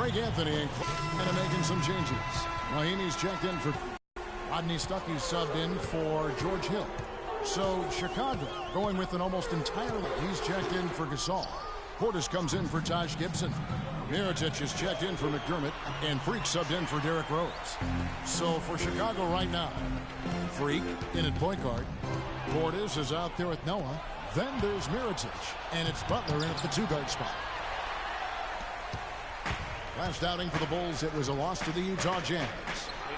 Greg Anthony and making some changes. Mahinmi's checked in for Rodney Stuckey, subbed in for George Hill. So Chicago going with an almost entirely. He's checked in for Gasol. Portis comes in for Taj Gibson. Mirotic is checked in for McDermott, and Freak subbed in for Derrick Rose. So for Chicago right now, Freak in at point guard. Portis is out there with Noah. Then there's Mirotic, and it's Butler in at the two-guard spot. Last outing for the Bulls, it was a loss to the Utah Jazz.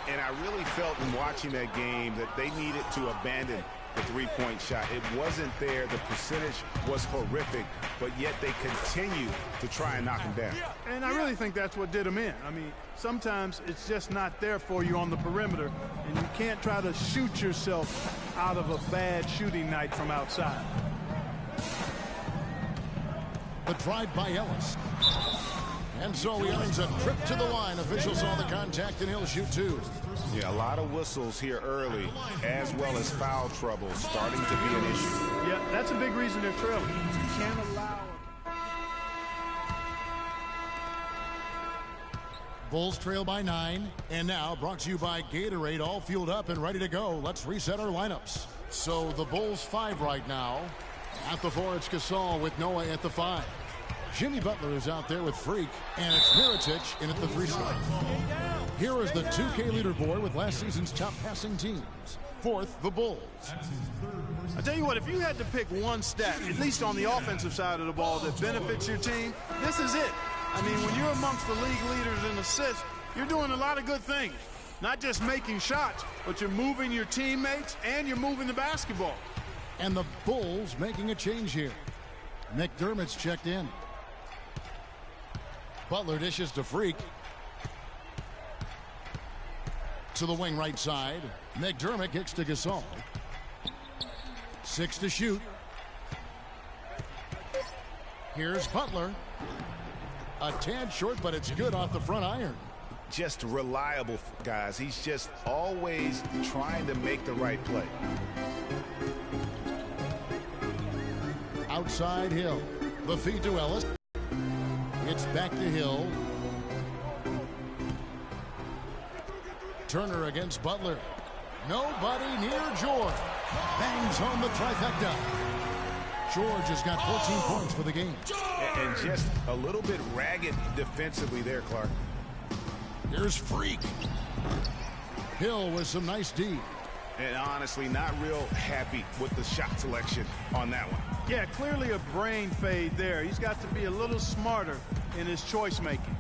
And I really felt in watching that game that they needed to abandon the three-point shot. It wasn't there. The percentage was horrific, but yet they continue to try and knock them down. And I really think that's what did them in. I mean, sometimes it's just not there for you on the perimeter, and you can't try to shoot yourself out of a bad shooting night from outside. The drive by Ellis. And so he earns a trip to the line. Officials saw the contact, and he'll shoot two. Yeah, a lot of whistles here early, as well as foul trouble starting to be an issue. Yeah, that's a big reason they're trailing. You can't allow it. Bulls trail by 9. And now brought to you by Gatorade, all fueled up and ready to go. Let's reset our lineups. So the Bulls 5 right now. At the 4, it's Gasol with Noah at the 5. Jimmy Butler is out there with Freak, and it's Mirotic in at the 3 slot. Here is the 2K leaderboard with last season's top passing teams. 4th, the Bulls. I tell you what, if you had to pick one stat, at least on the offensive side of the ball, that benefits your team, this is it. I mean, when you're amongst the league leaders in assists, you're doing a lot of good things. Not just making shots, but you're moving your teammates and you're moving the basketball. And the Bulls making a change here. McDermott's checked in. Butler dishes to Freak. To the wing right side. McDermott kicks to Gasol. 6 to shoot. Here's Butler. A tad short, but it's good off the front iron. Just reliable, guys. He's just always trying to make the right play. Outside Hill. The feed to Ellis. It's back to Hill. Turner against Butler. Nobody near George. Bangs home the trifecta. George has got 14 points for the game. And just a little bit ragged defensively there, Clark. Here's Freak. Hill with some nice D. And honestly, not real happy with the shot selection on that one. Yeah, clearly a brain fade there. He's got to be a little smarter in his choice making.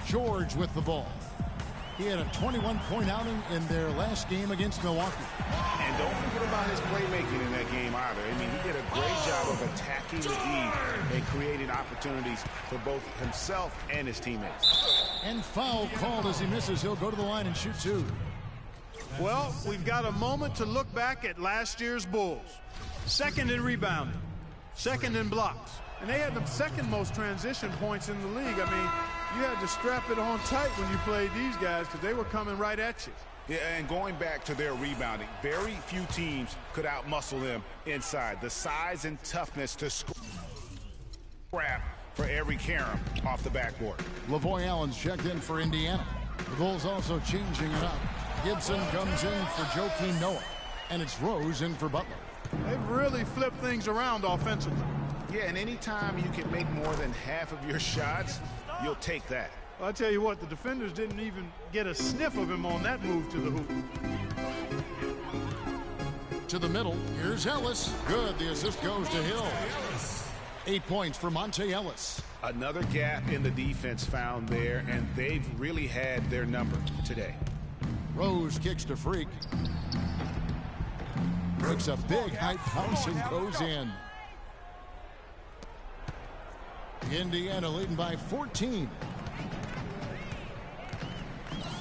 George with the ball. He had a 21-point outing in their last game against Milwaukee. And don't forget about his playmaking in that game either. I mean, he did a great job of attacking the D and creating opportunities for both himself and his teammates. And foul called as he misses. He'll go to the line and shoot two. Well, we've got a moment to look back at last year's Bulls. Second in rebounding, second in blocks. And they had the second most transition points in the league. I mean, you had to strap it on tight when you played these guys because they were coming right at you. Yeah, and going back to their rebounding, very few teams could outmuscle them inside. The size and toughness to scrap for every carom off the backboard. Lavoy Allen's checked in for Indiana. The Bulls also changing it up. Gibson comes in for Joakim Noah, and it's Rose in for Butler. They've really flipped things around offensively. Yeah, and anytime you can make more than half of your shots, you'll take that. Well, I'll tell you what, the defenders didn't even get a sniff of him on that move to the hoop. To the middle, here's Ellis. Good, the assist goes to Hill. 8 points for Monte Ellis. Another gap in the defense found there, and they've really had their number today. Rose kicks to Freak. Breaks a big high bounce and goes in. Indiana leading by 14.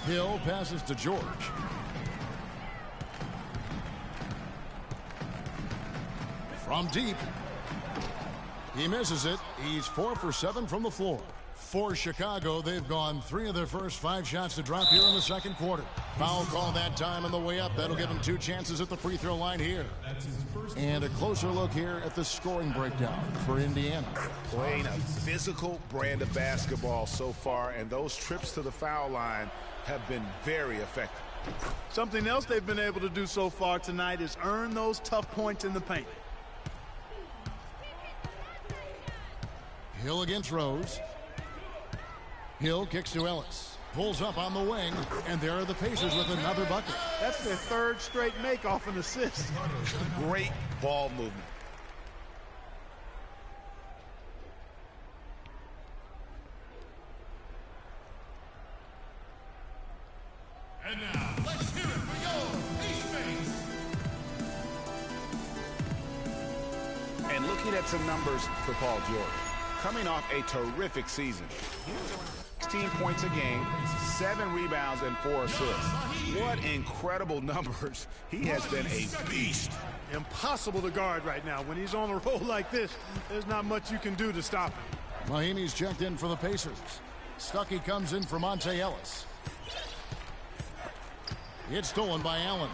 Hill passes to George. From deep. He misses it. He's 4 for 7 from the floor. For Chicago, they've gone 3 of their first 5 shots to drop here in the second quarter. Foul call that time on the way up. That'll give them 2 chances at the free throw line here. And a closer look here at the scoring breakdown for Indiana. Playing a physical brand of basketball so far, and those trips to the foul line have been very effective. Something else they've been able to do so far tonight is earn those tough points in the paint. Hill against Rose. Hill kicks to Ellis. Pulls up on the wing, and there are the Pacers with another bucket. That's their 3rd straight make off an assist. Great ball movement. And now, let's hear it for your Ace Base. And looking at some numbers for Paul George. Coming off a terrific season. 16 points a game, 7 rebounds, and 4 assists. What incredible numbers. He has been a beast. Impossible to guard right now. When he's on a roll like this, there's not much you can do to stop him. Mahinmi's checked in for the Pacers. Stuckey comes in for Monte Ellis. It's stolen by Allen.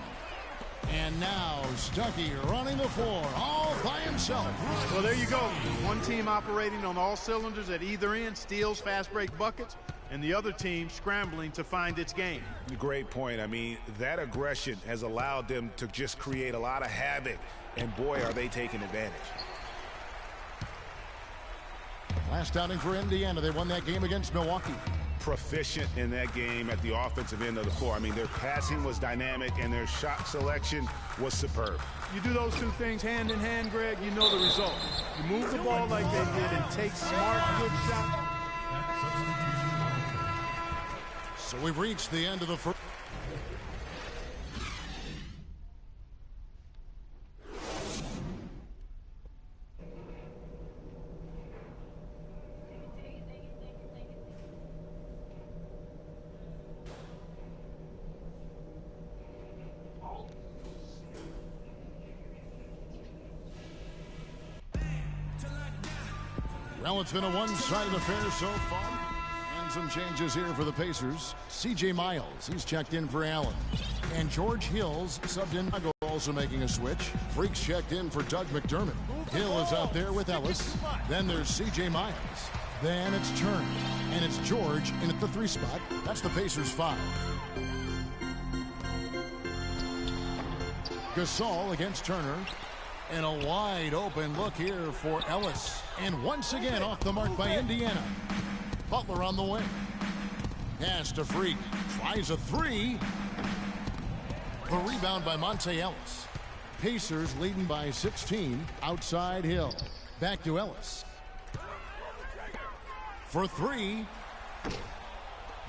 And now Stuckey running the floor all by himself. Well, there you go. One team operating on all cylinders at either end, steals, fast break buckets, and the other team scrambling to find its game. Great point. I mean, that aggression has allowed them to just create a lot of havoc, and boy, are they taking advantage. Last outing for Indiana. They won that game against Milwaukee. Proficient in that game at the offensive end of the floor. I mean, their passing was dynamic and their shot selection was superb. You do those 2 things hand in hand, Greg, you know the result. You move the ball like they did and take smart, good shots. So we've reached the end of the first. Well, it's been a one-sided affair so far. And some changes here for the Pacers. C.J. Miles, he's checked in for Allen. And George Hill's subbed in. Also making a switch. Freaks checked in for Doug McDermott. Hill is out there with Ellis. Then there's C.J. Miles. Then it's Turner. And it's George in at the 3 spot. That's the Pacers 5. Gasol against Turner. And a wide open look here for Ellis. And once again off the mark by Indiana. Butler on the wing. Pass to Freak. Tries a 3. The rebound by Monte Ellis. Pacers leading by 16. Outside Hill. Back to Ellis. For 3.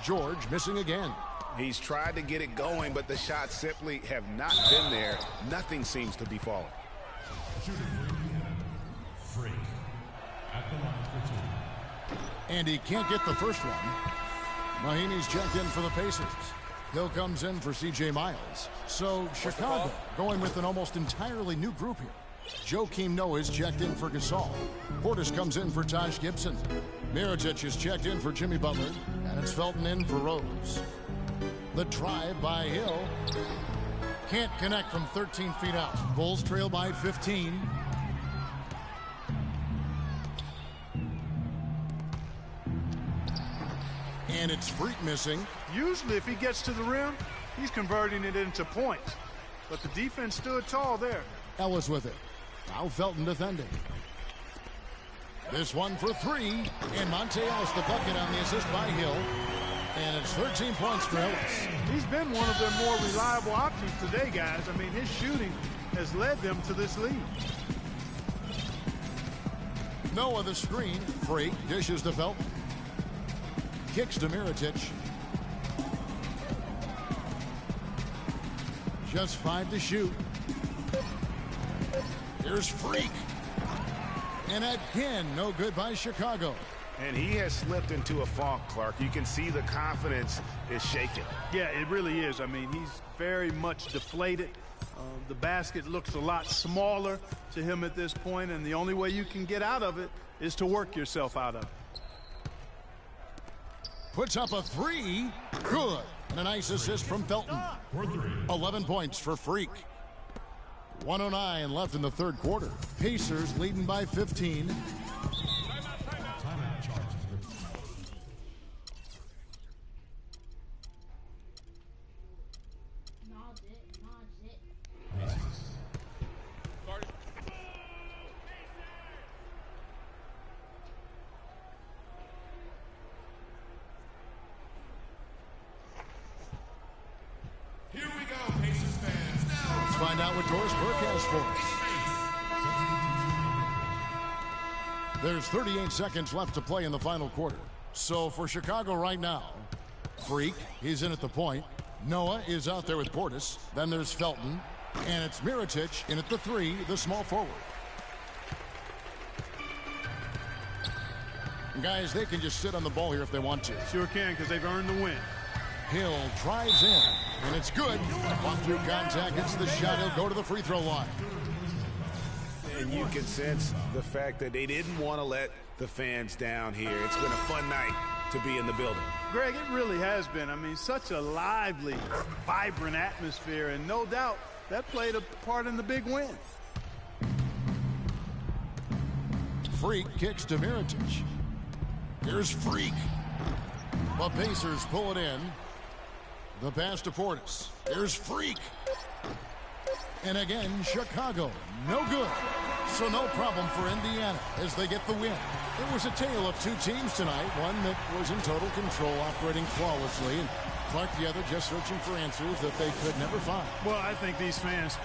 George missing again. He's tried to get it going, but the shots simply have not been there. Nothing seems to be falling. Freak at the line for 2. And he can't get the first one. Mahinmi's checked in for the Pacers. Hill comes in for C.J. Miles. So Chicago going with an almost entirely new group here. Joakim Noah is checked in for Gasol. Portis comes in for Taj Gibson. Mirotic is checked in for Jimmy Butler. And it's Felton in for Rose. The drive by Hill. Can't connect from 13 feet out. Bulls trail by 15. And it's Freak missing. Usually if he gets to the rim, he's converting it into points. But the defense stood tall there. Ellis with it. Now Felton defending. This one for 3. And Monte Ellis the bucket on the assist by Hill. And it's 13 points for Ellis. He's been one of their more reliable options today, guys. I mean, his shooting has led them to this lead. Noah the screen. Freak dishes to Felton. Kicks to Mirotic. Just 5 to shoot. Here's Freak. And again, no good by Chicago. And he has slipped into a funk, Clark. You can see the confidence is shaken. Yeah, it really is. I mean, he's very much deflated. The basket looks a lot smaller to him at this point, and the only way you can get out of it is to work yourself out of it. Puts up a three. Good. And a nice assist from Felton. 11 points for Freak. 1:09 left in the third quarter. Pacers leading by 15. Timeout charges. Here we go, Pacers fans. Now, Let's find out what Doris Burke has for us. There's 38 seconds left to play in the final quarter. So for Chicago right now, Freak, he's in at the point. Noah is out there with Portis. Then there's Felton. And it's Mirotic in at the three, the small forward. And guys, they can just sit on the ball here if they want to. Sure can, because they've earned the win. Hill drives in, and it's good. One through contact, hits the shot. He'll go to the free throw line. And you can sense the fact that they didn't want to let the fans down here. It's been a fun night to be in the building. Greg, it really has been. I mean, such a lively, vibrant atmosphere, and no doubt that played a part in the big win. Freak kicks to Mirotic. Here's Freak. The Pacers pull it in. The pass to Portis. Here's Freak. And again, Chicago. No good. So no problem for Indiana as they get the win. It was a tale of two teams tonight. One that was in total control, operating flawlessly. And Clark the other just searching for answers that they could never find. Well, I think these fans...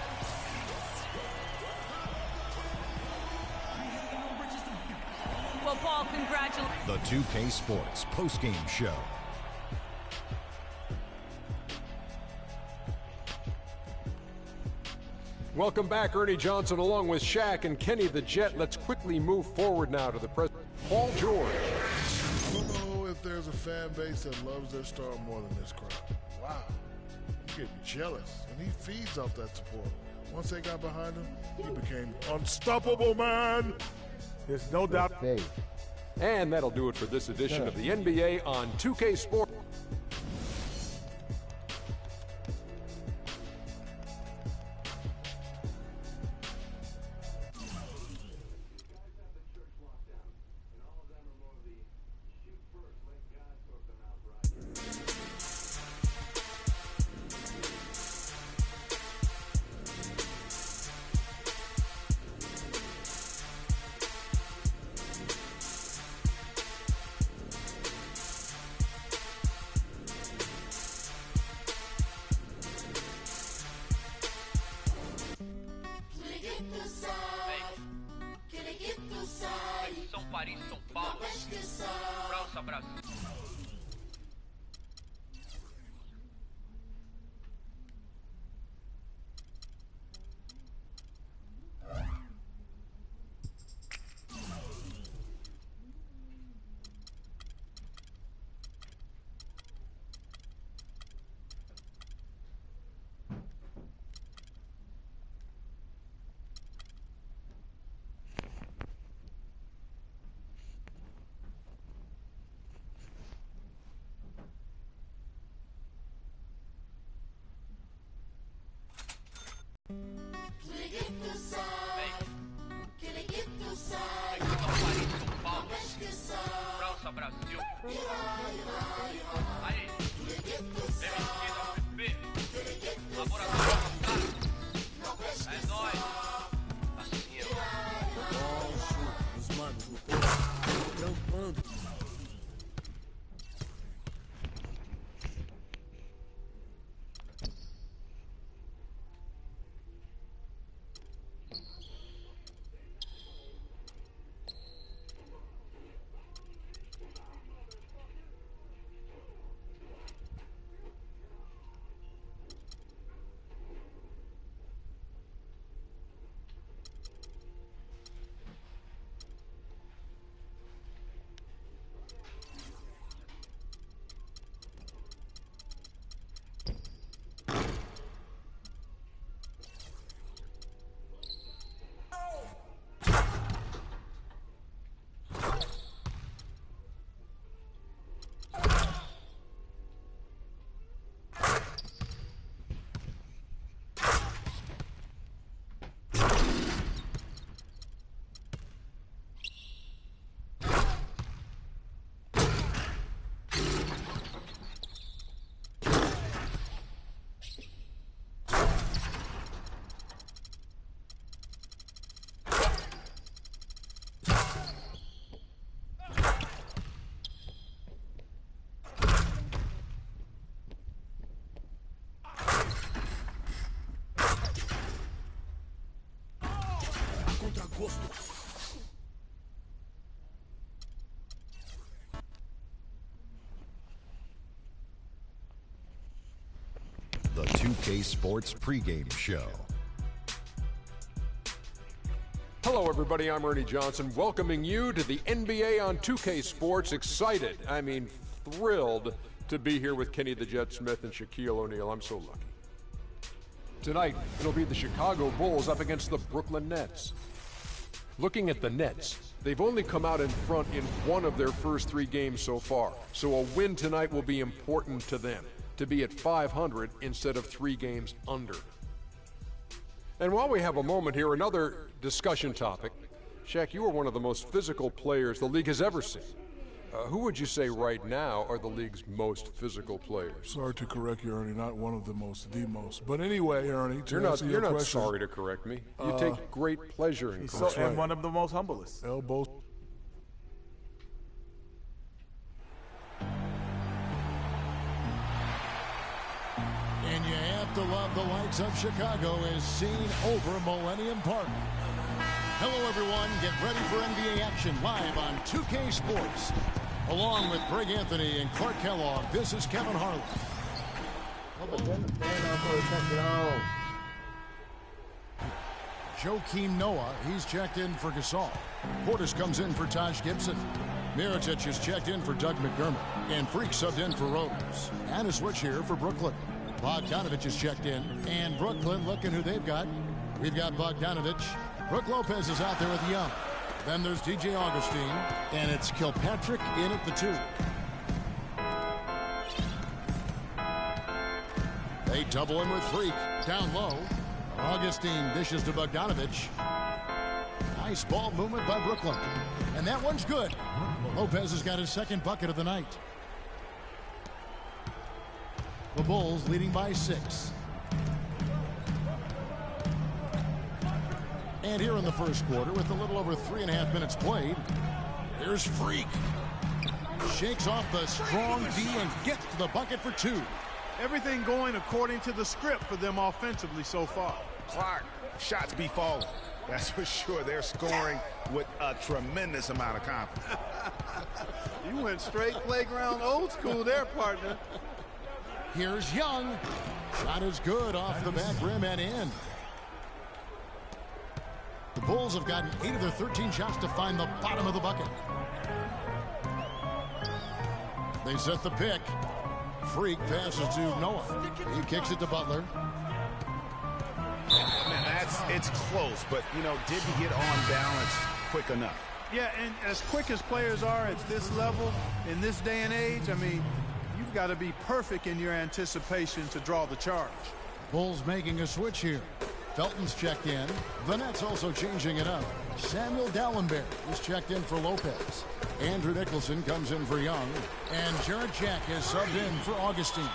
Well, Paul, congratulations. The 2K Sports postgame show. Welcome back, Ernie Johnson, along with Shaq and Kenny the Jet. Let's quickly move forward now to the president, Paul George. I don't know if there's a fan base that loves their star more than this crowd. Wow. I'm getting jealous, and he feeds off that support. Once they got behind him, he became unstoppable, man. There's no doubt. And that'll do it for this edition of the NBA on 2K Sports. Paris, São Paulo, França, Brasil. França, Brasil. Aí, laboratório, é nóis. Assim, The 2K Sports pregame show. Hello, everybody. I'm Ernie Johnson, welcoming you to the NBA on 2K Sports. Excited, thrilled to be here with Kenny the Jet Smith and Shaquille O'Neal. I'm so lucky. Tonight, it'll be the Chicago Bulls up against the Brooklyn Nets. Looking at the Nets, they've only come out in front in one of their first 3 games so far, so a win tonight will be important to them, to be at 500 instead of 3 games under. And while we have a moment here, another discussion topic. Shaq, you are one of the most physical players the league has ever seen. Who would you say right now are the league's most physical players? Sorry to correct you, Ernie. Not one of the most, the most. But anyway, Ernie, you're not sorry to correct me. You take great pleasure in correcting. And one of the most humblest. Elbows. And you have to love the lights of Chicago as seen over Millennium Park. Hello, everyone. Get ready for NBA action live on 2K Sports. Along with Greg Anthony and Clark Kellogg, this is Kevin Harlan. Joakim Noah, he's checked in for Gasol. Portis comes in for Taj Gibson. Mirotic is checked in for Doug McDermott. And Freak subbed in for Rose. And a switch here for Brooklyn. Bogdanovich is checked in. And Brooklyn, looking who they've got. We've got Bogdanovich. Brook Lopez is out there with Young. Then there's DJ Augustine, and it's Kilpatrick in at the 2. They double him with Freak. Down low. Augustine dishes to Bogdanovich. Nice ball movement by Brooklyn. And that one's good. Lopez has got his second bucket of the night. The Bulls leading by 6. And here in the first quarter, with a little over 3.5 minutes played, here's Freak. Shakes off the strong D and gets to the bucket for 2. Everything going according to the script for them offensively so far. Clark, shots be falling. That's for sure. They're scoring with a tremendous amount of confidence. You went straight playground old school there, partner. Here's Young. Shot is good off the back rim and in. The Bulls have gotten 8 of their 13 shots to find the bottom of the bucket. They set the pick. Freak passes to Noah. He kicks it to Butler. Man, it's close, but, didn't get on balance quick enough. Yeah, and as quick as players are at this level, in this day and age, you've got to be perfect in your anticipation to draw the charge. Bulls making a switch here. Felton's checked in. The Nets also changing it up. Samuel Dallenberg is checked in for Lopez. Andrew Nicholson comes in for Young. And Jarrett Jack is subbed in for Augustine.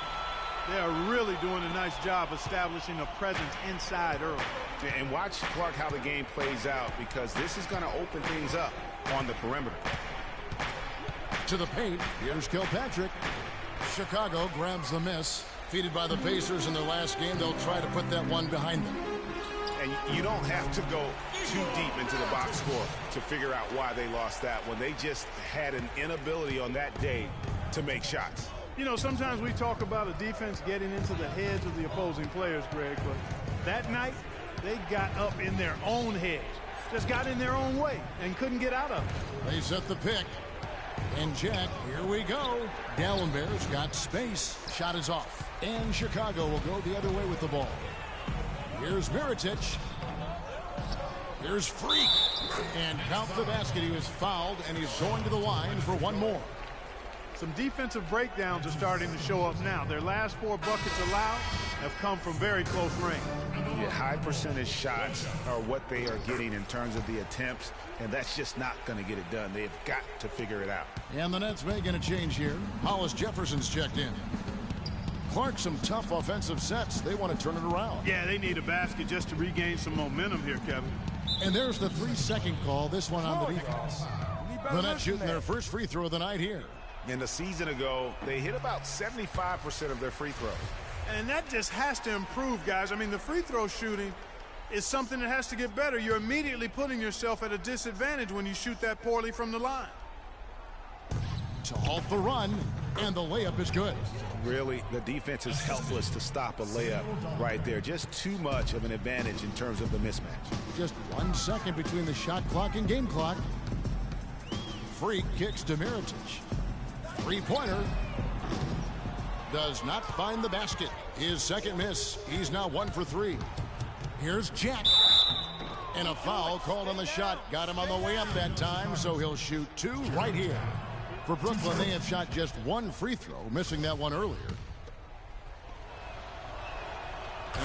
They are really doing a nice job establishing a presence inside early. And watch, Clark, how the game plays out, because this is going to open things up on the perimeter. To the paint, here's Kilpatrick. Chicago grabs the miss. Defeated by the Pacers in their last game, they'll try to put that one behind them. And you don't have to go too deep into the box score to figure out why they lost that one. They just had an inability on that day to make shots. Sometimes we talk about a defense getting into the heads of the opposing players, Greg, but that night they got up in their own heads, just got in their own way and couldn't get out of it. They set the pick. And Jack, here we go. Dallenberg's got space. Shot is off. And Chicago will go the other way with the ball. Here's Mirotic. Here's Freak. And count the basket. He was fouled, and he's going to the line for one more. Some defensive breakdowns are starting to show up now. Their last 4 buckets allowed have come from very close range. Yeah, high percentage shots are what they are getting in terms of the attempts, and that's just not going to get it done. They've got to figure it out. And the Nets making a change here. Hollis Jefferson's checked in. Clark, some tough offensive sets. They want to turn it around. Yeah, they need a basket just to regain some momentum here, Kevin. And there's the 3-second call, this one on the defense. The Nets shooting their first free throw of the night here. And a season ago, they hit about 75% of their free throws. And that just has to improve, guys. The free throw shooting is something that has to get better. You're immediately putting yourself at a disadvantage when you shoot that poorly from the line. To halt the run, and the layup is good. Really, the defense is helpless to stop a layup right there. Just too much of an advantage in terms of the mismatch. Just 1 second between the shot clock and game clock. Freak kicks to Mirotic. Three-pointer. Does not find the basket. His second miss. He's now 1 for 3. Here's Jack. And a foul called on the shot. Got him on the way up that time, so he'll shoot 2 right here. For Brooklyn, they have shot just 1 free throw, missing that one earlier.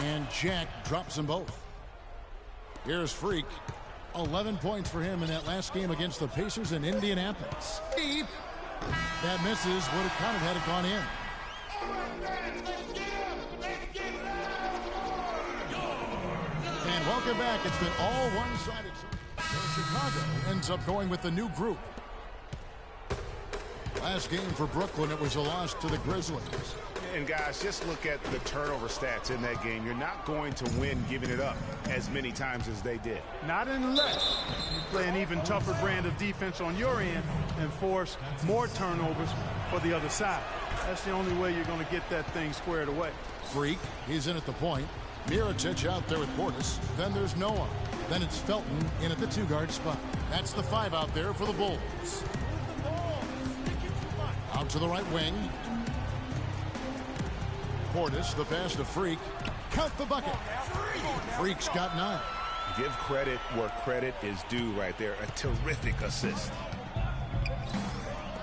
And Jack drops them both. Here's Freak. 11 points for him in that last game against the Pacers in Indianapolis. Deep. That misses. Would have counted had it gone in. And welcome back. It's been all one-sided. So Chicago ends up going with the new group. Last game for Brooklyn, it was a loss to the Grizzlies. And guys, just look at the turnover stats in that game. You're not going to win giving it up as many times as they did. Not unless you play an even tougher brand of defense on your end and force more turnovers for the other side. That's the only way you're going to get that thing squared away. Freak, he's in at the point. Mirotic out there with Portis. Then there's Noah. Then it's Felton in at the 2-guard spot. That's the 5 out there for the Bulls. Out to the right wing. Portis, the pass to Freak. Count the bucket. Freak's got 9. Give credit where credit is due right there. A terrific assist.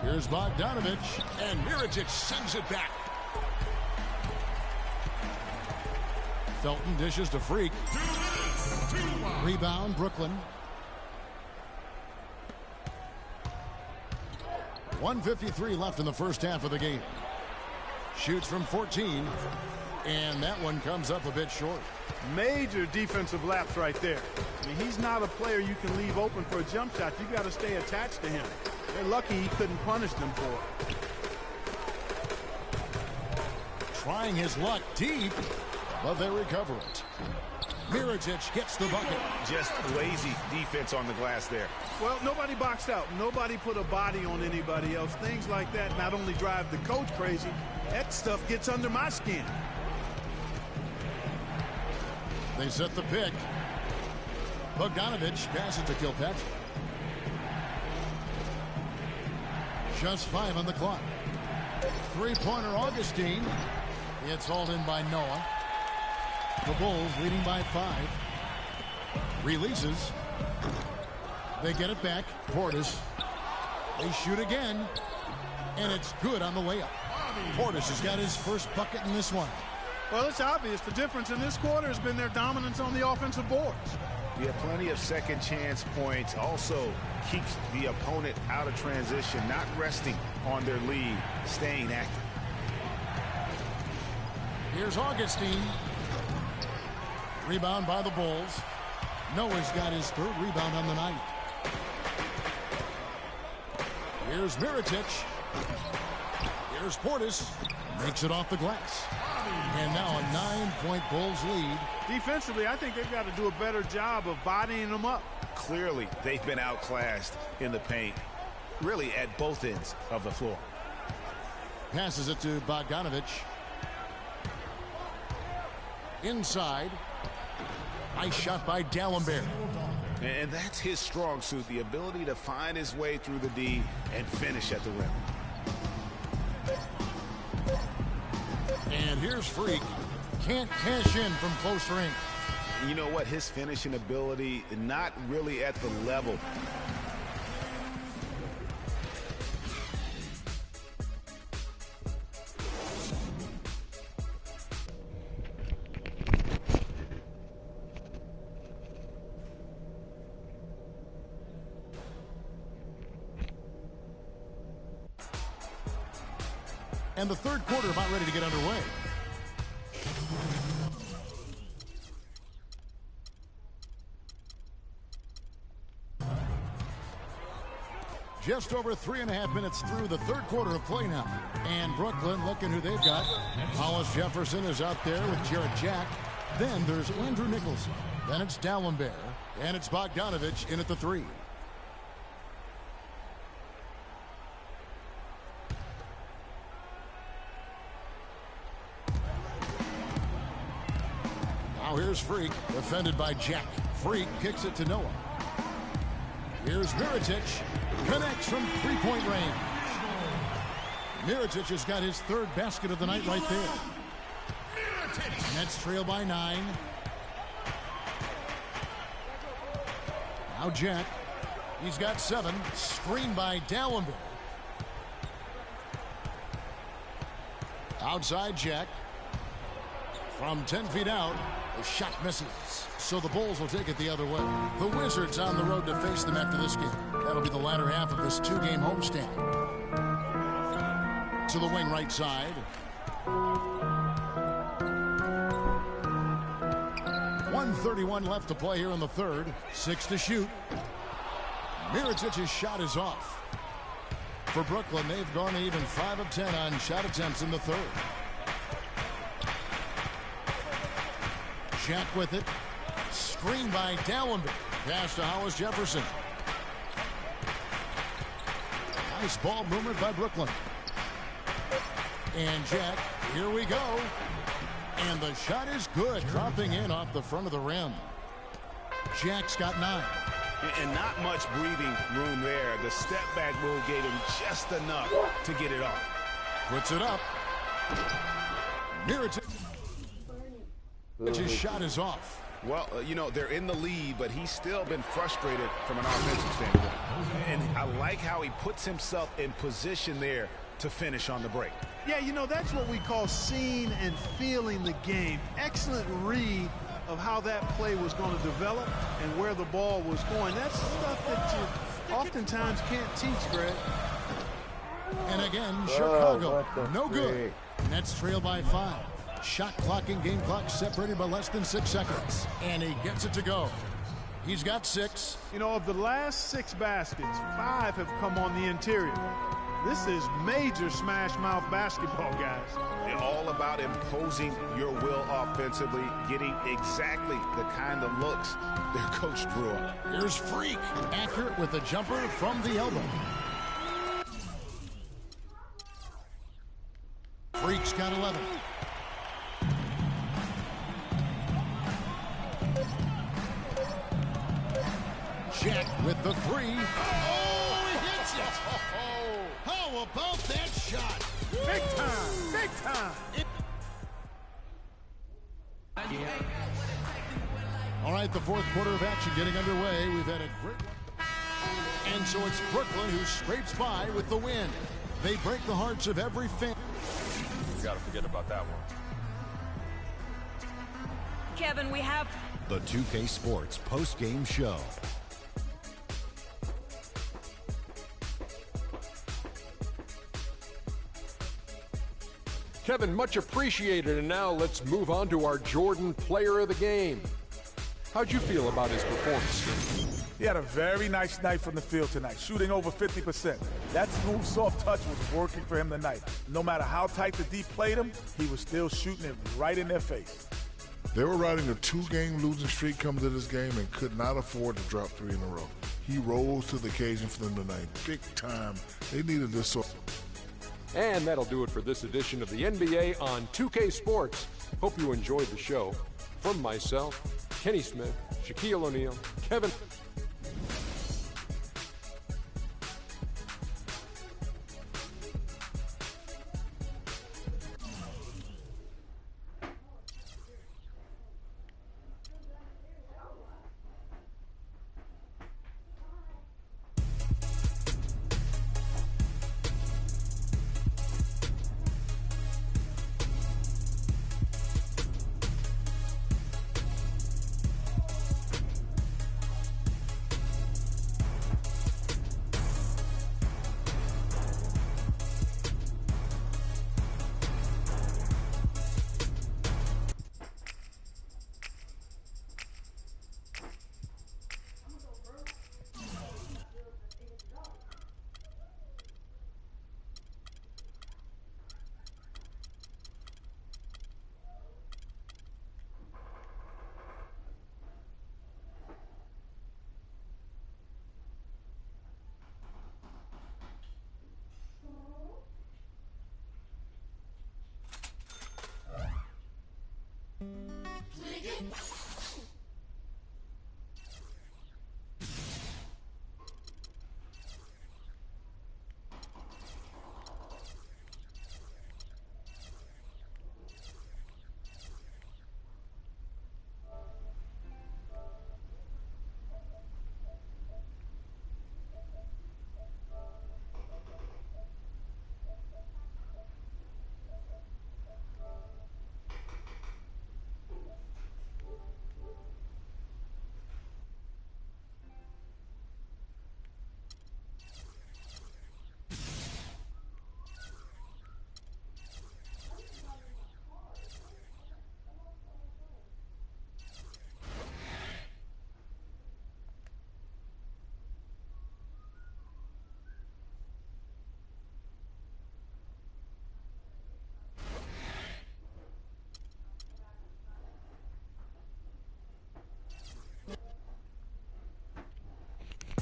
Here's Bogdanovich, and Mirotic sends it back. Felton dishes to Freak. Rebound, Brooklyn. 1:53 left in the first half of the game. Shoots from 14, and that one comes up a bit short. Major defensive lapse right there. I mean, he's not a player you can leave open for a jump shot. You got to stay attached to him. They're lucky he couldn't punish them for it. Trying his luck deep, but they recover it. Mirotic gets the bucket. Just lazy defense on the glass there. Well, nobody boxed out. Nobody put a body on anybody else. Things like that not only drive the coach crazy, that stuff gets under my skin. They set the pick. Bogdanovich passes to Kilpatrick. Just 5 on the clock. Three-pointer Augustine. It's hauled in by Noah. The Bulls leading by 5. Releases. They get it back. Portis. They shoot again. And it's good on the layup. Portis has got his first bucket in this one. Well, it's obvious. The difference in this quarter has been their dominance on the offensive boards. You have plenty of second chance points. Also keeps the opponent out of transition, not resting on their lead, staying active. Here's Augustine. Rebound by the Bulls. Noah's got his 3rd rebound on the night. Here's Mirotic. Here's Portis. Makes it off the glass. And now a 9-point Bulls lead. Defensively, I think they've got to do a better job of bodying them up. Clearly, they've been outclassed in the paint, really at both ends of the floor. Passes it to Bogdanovich. Inside. Nice shot by Dallenberg. And that's his strong suit, the ability to find his way through the D and finish at the rim. And here's Freak. Can't cash in from close range. You know what? His finishing ability, not really at the level. And the third quarter about ready to get underway. Just over 3.5 minutes through the third quarter of play now. And Brooklyn looking who they've got. Hollis Jefferson is out there with Jarrett Jack. Then there's Andrew Nicholson. Then it's Dallenberg, and it's Bogdanovich in at the 3. Now here's Freak, defended by Jack. Freak kicks it to Noah. Here's Mirotic, connects from three-point range. Mirotic has got his 3rd basket of the night right there. Nets trail by 9. Now Jack, he's got 7, screened by Dallenberg. Outside Jack, from 10 feet out, the shot misses. So the Bulls will take it the other way. The Wizards on the road to face them after this game. That'll be the latter half of this 2-game homestand. To the wing right side. 1:31 left to play here in the 3rd. 6 to shoot. Mirotic's shot is off. For Brooklyn, they've gone even 5 of 10 on shot attempts in the 3rd. Jack with it. Screen by Dallenberg. Pass to Hollis Jefferson. Nice ball movement by Brooklyn. And Jack, here we go. And the shot is good, dropping in off the front of the rim. Jack's got 9. And not much breathing room there. The step back move gave him just enough to get it off. Puts it up. Mirotic. His shot is off. Well, you know, they're in the lead, but he's still been frustrated from an offensive standpoint. And I like how he puts himself in position there to finish on the break. Yeah, you know, that's what we call seeing and feeling the game. Excellent read of how that play was going to develop and where the ball was going. That's stuff that you oftentimes can't teach, Greg. And again, Chicago, no good. Nets trail by 5. Shot clock and game clock separated by less than 6 seconds. And he gets it to go. He's got 6. You know, of the last 6 baskets, 5 have come on the interior. This is major smash mouth basketball, guys. They're all about imposing your will offensively, getting exactly the kind of looks their coach drew up. Here's Freak, accurate with a jumper from the elbow. Freak's got 11. Jack with the 3. Oh, he hits it! How about that shot? Big time! Big time! All right, the 4th quarter of action getting underway. We've had a great... And so it's Brooklyn who scrapes by with the win. They break the hearts of every fan. You gotta forget about that one. Kevin, we have... The 2K Sports post-game show. Kevin, much appreciated, and now let's move on to our Jordan Player of the Game. How'd you feel about his performance? He had a very nice night from the field tonight, shooting over 50%. That smooth, soft touch was working for him tonight. No matter how tight the D played him, he was still shooting it right in their face. They were riding a 2-game losing streak coming to this game and could not afford to drop 3 in a row. He rose to the occasion for them tonight. Big time. They needed this sort. And that'll do it for this edition of the NBA on 2K Sports. Hope you enjoyed the show. From myself, Kenny Smith, Shaquille O'Neal, Kevin...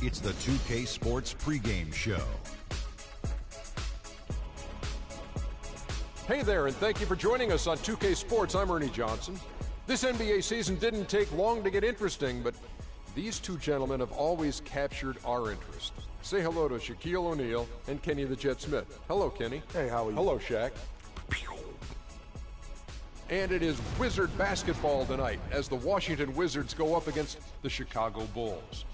It's the 2K Sports pregame show. Hey there, and thank you for joining us on 2K Sports. I'm Ernie Johnson. This NBA season didn't take long to get interesting, but these two gentlemen have always captured our interest. Say hello to Shaquille O'Neal and Kenny the Jet Smith. Hello, Kenny. Hey, how are you? Hello, Shaq. And it is Wizard basketball tonight as the Washington Wizards go up against the Chicago Bulls.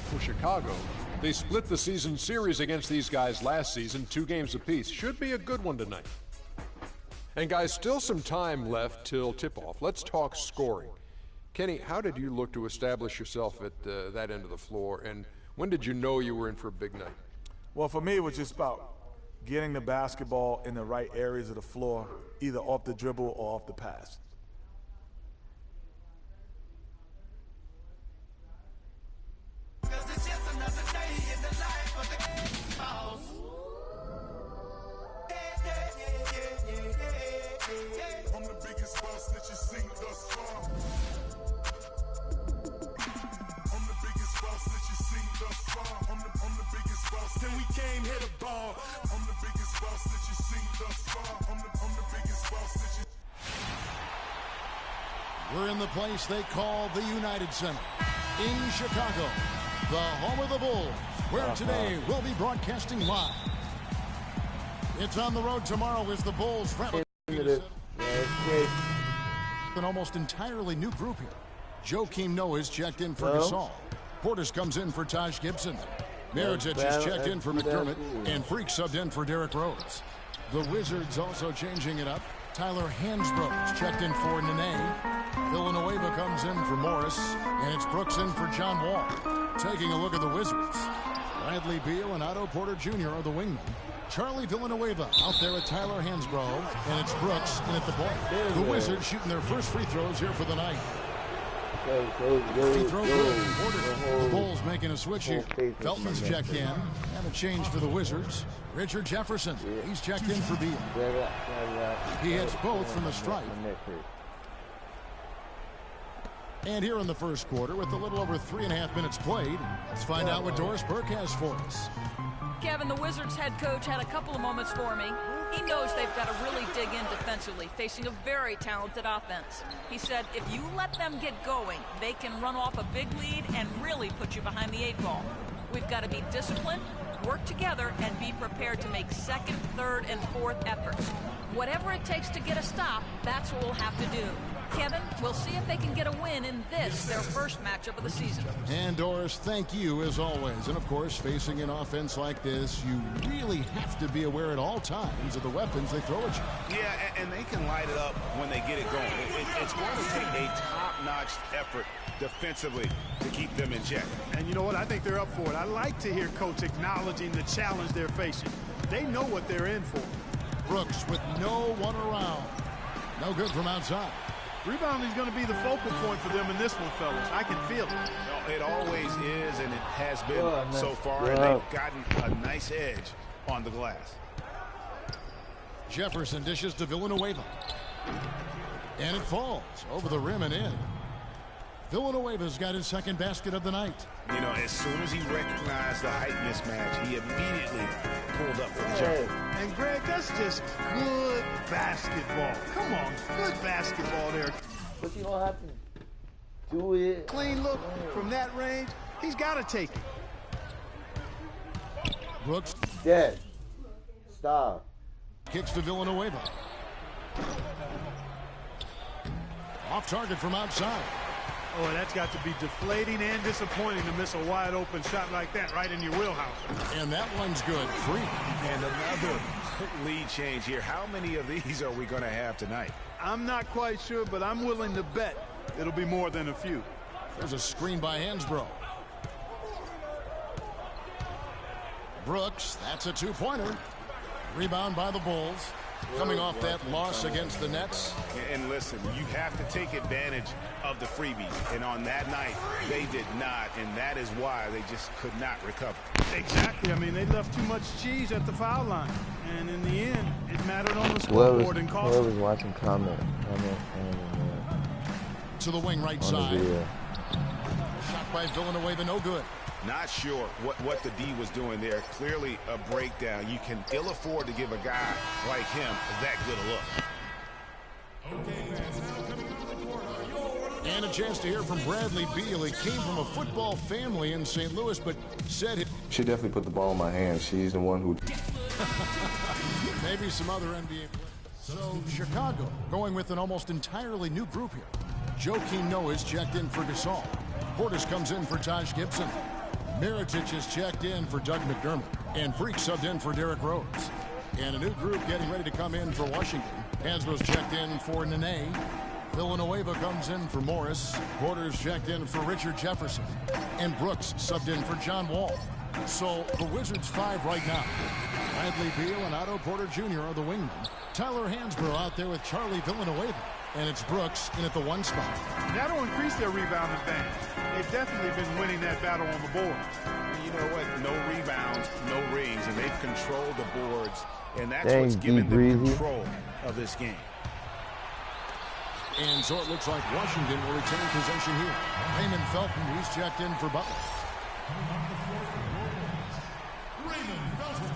For Chicago, they split the season series against these guys last season, 2 games apiece. Should be a good one tonight. And guys, still some time left till tip-off. Let's talk scoring. Kenny, how did you look to establish yourself at that end of the floor, and when did you know you were in for a big night? Well, for me, it was just about getting the basketball in the right areas of the floor, either off the dribble or off the pass. I'm the biggest boss that you've seen thus far. I'm the biggest boss that you've seen thus far. I'm the biggest boss. Then we came hit a ball. I'm the biggest boss that you've seen thus far. I'm the biggest boss that you. We're in the place they call the United Center in Chicago, the home of the Bulls, where today we'll be broadcasting live. It's on the road tomorrow as the Bulls rattle. An almost entirely new group here. Joakim Noah's checked in for Gasol. Portis comes in for Taj Gibson. Mirotic is checked in for McDermott, and Freak subbed in for Derrick Rose. The Wizards also changing it up. Tyler Hansbrough is checked in for Nene. Villanueva comes in for Morris, and it's Brooks in for John Wall. Taking a look at the Wizards. Bradley Beal and Otto Porter Jr. are the wingmen. Charlie Villanueva out there with Tyler Hansbrough, and it's Brooks in at the point. The Wizards shooting their first free throws here for the night. Free throw good. The Bulls making a switch here. Felton's checked in, and a change for the Wizards. Richard Jefferson, he's checked in for Beal. He hits both from the stripe. And here in the first quarter, with a little over 3.5 minutes played, let's find out what Doris Burke has for us. Kevin, the Wizards head coach had a couple of moments for me. He knows they've got to really dig in defensively, facing a very talented offense. He said if you let them get going, they can run off a big lead and really put you behind the 8 ball. We've got to be disciplined, work together, and be prepared to make second, third, and fourth efforts. Whatever it takes to get a stop, that's what we'll have to do. Kevin, we'll see if they can get a win in this, their first matchup of the season. And Doris, thank you as always. And of course, facing an offense like this, you really have to be aware at all times of the weapons they throw at you. Yeah, and they can light it up when they get it going. It's going to take a top-notch effort defensively to keep them in check. And you know what? I think they're up for it. I like to hear Coach acknowledging the challenge they're facing. They know what they're in for. Brooks with no one around. No good from outside. Rebounding is going to be the focal point for them in this one, fellas. I can feel it. No, it always is, and it has been so far. And they've gotten a nice edge on the glass. Jefferson dishes to Villanueva. And it falls over the rim and in. Villanueva's got his second basket of the night. You know, as soon as he recognized the height mismatch, he immediately pulled up for the jumper. And Greg, that's just good basketball. Come on, good basketball there. What's he gonna happen? Do it. Clean look from that range. He's got to take it. Brooks. Dead. Stop. Kicks to Villanueva. Off target from outside. Oh, that's got to be deflating and disappointing to miss a wide open shot like that right in your wheelhouse. And that one's good. Free. And another lead change here. How many of these are we going to have tonight? I'm not quite sure, but I'm willing to bet it'll be more than a few. There's a screen by Hansbrough. Brooks, that's a 2-pointer. Rebound by the Bulls. Coming off that loss against the Nets. And listen, you have to take advantage of the freebies. And on that night, they did not. And that is why they just could not recover. Exactly. I mean, they left too much cheese at the foul line. And in the end, it mattered on the scoreboard and cost. Whoever's watching, comment. To the wing right side. Shot by Villanueva, no good. Not sure what the D was doing there. Clearly a breakdown. You can ill afford to give a guy like him that good a look. And a chance to hear from Bradley Beal. He came from a football family in St. Louis, but said it. She definitely put the ball in my hands. She's the one who. Maybe some other NBA players. So Chicago going with an almost entirely new group here. Joakim Noah is checked in for Gasol. Portis comes in for Taj Gibson. Mirotic is checked in for Doug McDermott. And Freak subbed in for Derrick Rose. And a new group getting ready to come in for Washington. Hansbrough's checked in for Nene. Villanueva comes in for Morris. Porter's checked in for Richard Jefferson. And Brooks subbed in for John Wall. So the Wizards 5 right now. Bradley Beal and Otto Porter Jr. are the wingmen. Tyler Hansbrough out there with Charlie Villanueva. And it's Brooks in at the 1 spot. That'll increase their rebound advantage. They've definitely been winning that battle on the board. You know what? No rebounds, no rings, and they've controlled the boards. And that's what's given them control of this game. And so it looks like Washington will retain possession here. Raymond Felton, he's checked in for Butler. Raymond Felton.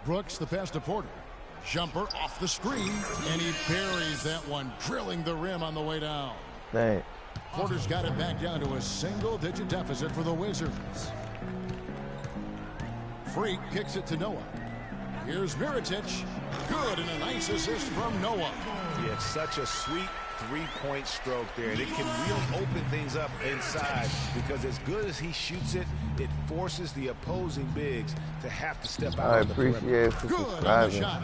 Brooks, the pass to Porter. Jumper off the screen, and he buries that one, drilling the rim on the way down. Thanks. Porter's got it back down to a single-digit deficit for the Wizards. Freak kicks it to Noah. Here's Mirotic. Good, and a nice assist from Noah. Yeah, it's such a sweet three-point stroke there, and it can really open things up inside because as good as he shoots it, it forces the opposing bigs to have to step out. I appreciate it for good on the shot.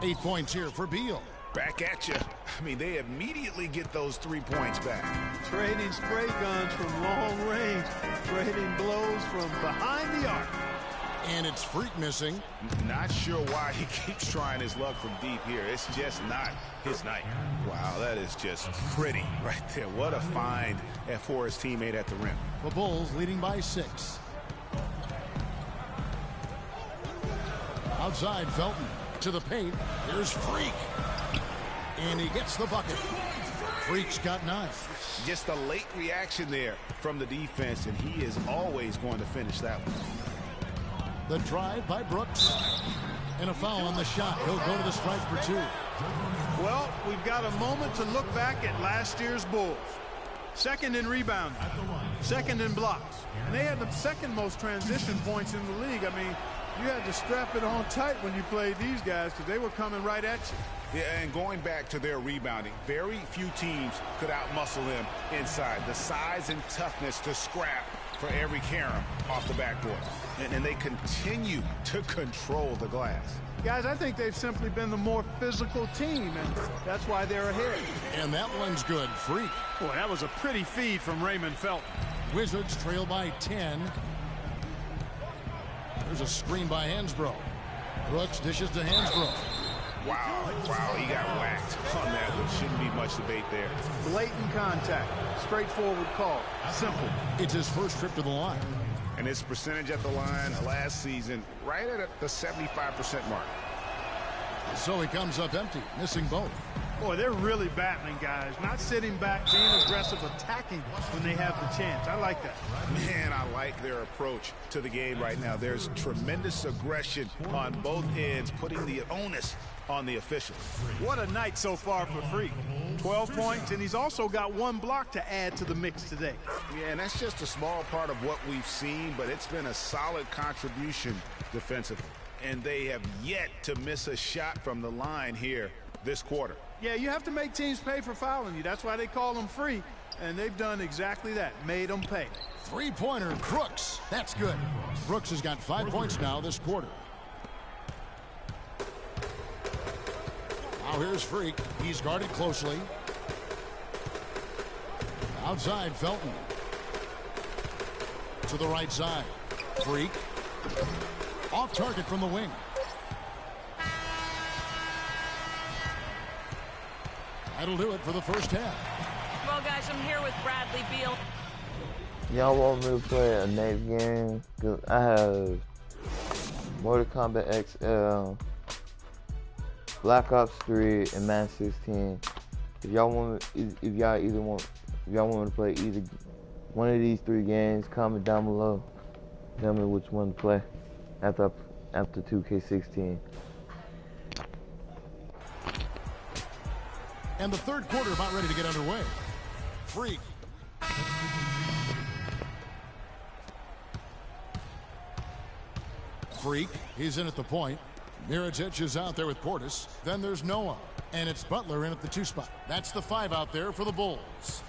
8 points here for Beal. Back at you. I mean, they immediately get those 3 points back. Trading spray guns from long range, trading blows from behind the arc. And it's Freak missing. Not sure why he keeps trying his luck from deep here. It's just not his night. Wow, that is just pretty right there. What a find for his teammate at the rim. The Bulls leading by 6. Outside, Felton to the paint. Here's Freak. And he gets the bucket. Freak's got 9. Just a late reaction there from the defense, and he is always going to finish that one. The drive by Brooks. And a foul on the shot. He'll go to the stripe for 2. Well, we've got a moment to look back at last year's Bulls. Second in rebounding, second in blocks. And they had the second most transition points in the league. I mean, you had to strap it on tight when you played these guys because they were coming right at you. Yeah, and going back to their rebounding, very few teams could outmuscle them inside. The size and toughness to scrap for every carom off the backboard. And they continue to control the glass. Guys, I think they've simply been the more physical team, and that's why they're ahead. And that one's good. Freak. Boy, that was a pretty feed from Raymond Felton. Wizards trail by 10. There's a screen by Hansbrough. Brooks dishes to Hansbrough. Wow, he got whacked on that, which shouldn't be much debate there. Blatant contact, straightforward call, simple. It's his first trip to the line. And his percentage at the line last season, right at the 75% mark. So he comes up empty, missing both. Boy, they're really battling, guys. Not sitting back, being aggressive, attacking when they have the chance. I like that. Man, I like their approach to the game right now. There's tremendous aggression on both ends, putting the onus on the officials. What a night so far for Freak. 12 points, and he's also got 1 block to add to the mix today. Yeah, and that's just a small part of what we've seen, but it's been a solid contribution defensively. And they have yet to miss a shot from the line here this quarter. Yeah, you have to make teams pay for fouling you. That's why they call them free, and they've done exactly that, made them pay. 3-pointer, Brooks. That's good. Brooks has got 5 points now this quarter. Now here's Freak. He's guarded closely. Outside, Felton. To the right side. Freak. Off target from the wing. That'll do it for the first half. Well, guys, I'm here with Bradley Beal. Y'all want me to play a next game? Cause I have Mortal Kombat XL, Black Ops 3 and Madden 16. If y'all want me to play either one of these 3 games, comment down below. Tell me which one to play after 2K16. And the third quarter about ready to get underway. Freak. Freak, he's in at the point. Mirotic is out there with Portis. Then there's Noah. And it's Butler in at the 2 spot. That's the 5 out there for the Bulls.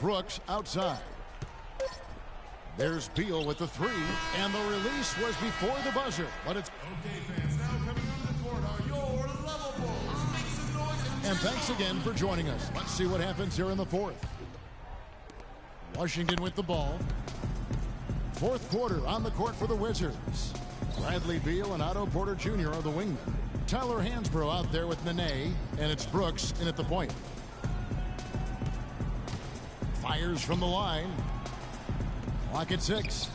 Brooks outside. There's Beal with the 3. And the release was before the buzzer. But it's... Okay, fans, now coming on the court are your level Bulls. Make some noise. And thanks again for joining us. Let's see what happens here in the 4th. Washington with the ball. 4th quarter on the court for the Wizards. Bradley Beal and Otto Porter Jr. are the wingmen. Tyler Hansbrough out there with Nene, and it's Brooks in at the point. Fires from the line. Clock at 6.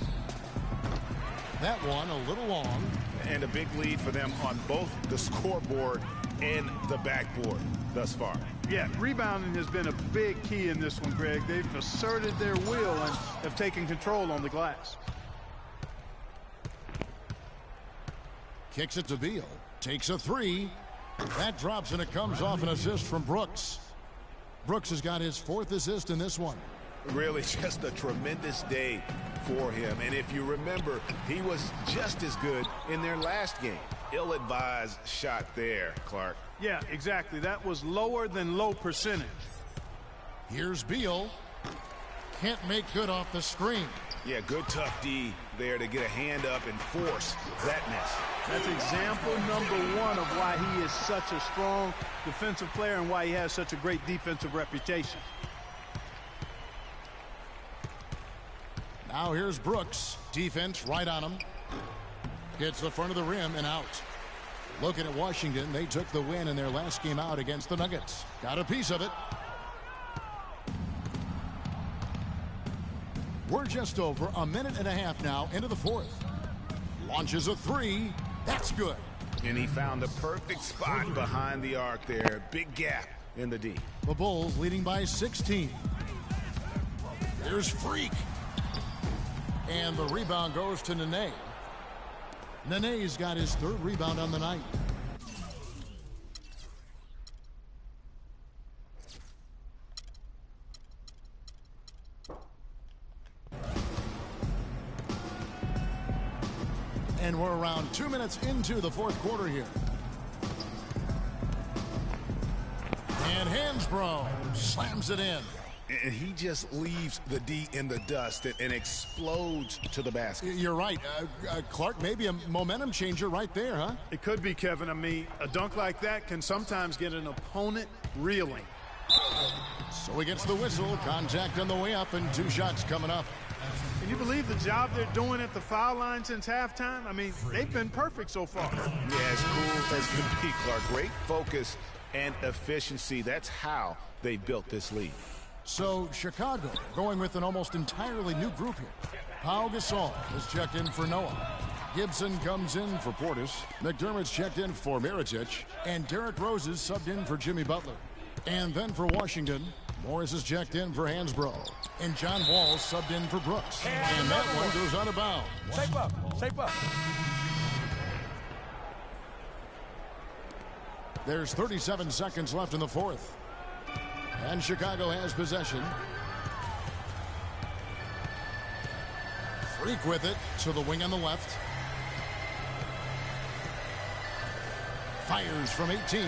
That one a little long. And a big lead for them on both the scoreboard and the backboard thus far. Yeah, rebounding has been a big key in this one, Greg. They've asserted their will and have taken control on the glass. Kicks it to Beal. Takes a 3. That drops and it comes off an assist from Brooks. Brooks has got his 4th assist in this one. Really just a tremendous day for him. And if you remember, he was just as good in their last game. Ill-advised shot there, Clark. Yeah, exactly. That was lower than low percentage. Here's Beal. Can't make good off the screen. Yeah, good tough D there to get a hand up and force that miss. That's example number 1 of why he is such a strong defensive player and why he has such a great defensive reputation. Now here's Brooks. Defense right on him. Gets the front of the rim and out. Looking at Washington, they took the win in their last game out against the Nuggets. Got a piece of it. We're just over a minute and a half now into the 4th. Launches a 3. That's good. And he found the perfect spot behind the arc there. Big gap in the D. The Bulls leading by 16. There's Freak. And the rebound goes to Nene. Nene's got his 3rd rebound on the night. And we're around 2 minutes into the 4th quarter here. And Hansbrough slams it in. And he just leaves the D in the dust and explodes to the basket. You're right. Clark, maybe a momentum changer right there, huh? It could be, Kevin. I mean, a dunk like that can sometimes get an opponent reeling. So he gets the whistle. Contact on the way up and 2 shots coming up. Can you believe the job they're doing at the foul line since halftime? I mean, they've been perfect so far. Yeah, as cool as can be, Clark. Great focus and efficiency. That's how they built this lead. So Chicago going with an almost entirely new group here. Pau Gasol is checked in for Noah. Gibson comes in for Portis. McDermott's checked in for Mirotic. And Derrick Rose is subbed in for Jimmy Butler. And then for Washington, Morris is checked in for Hansbrough. And John Wall's subbed in for Brooks. And that one goes out of bounds. Shape up. Shape up. There's 37 seconds left in the 4th. And Chicago has possession. Freak with it to the wing on the left. Fires from 18.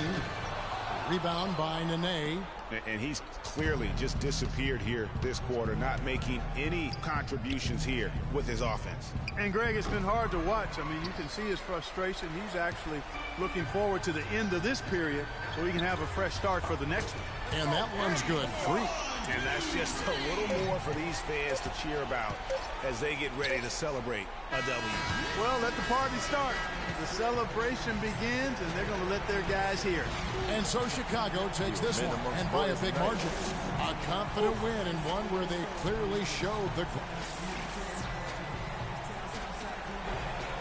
Rebound by Nene. And he's clearly just disappeared here this quarter, not making any contributions here with his offense. And, Greg, it's been hard to watch. I mean, you can see his frustration. He's actually looking forward to the end of this period so he can have a fresh start for the next one. And that one's good. Freak. And that's just a little more for these fans to cheer about as they get ready to celebrate a W. Well, let the party start. The celebration begins, and they're going to let their guys hear it. And so Chicago takes this one, and by a big margin. A confident win, and one where they clearly showed the...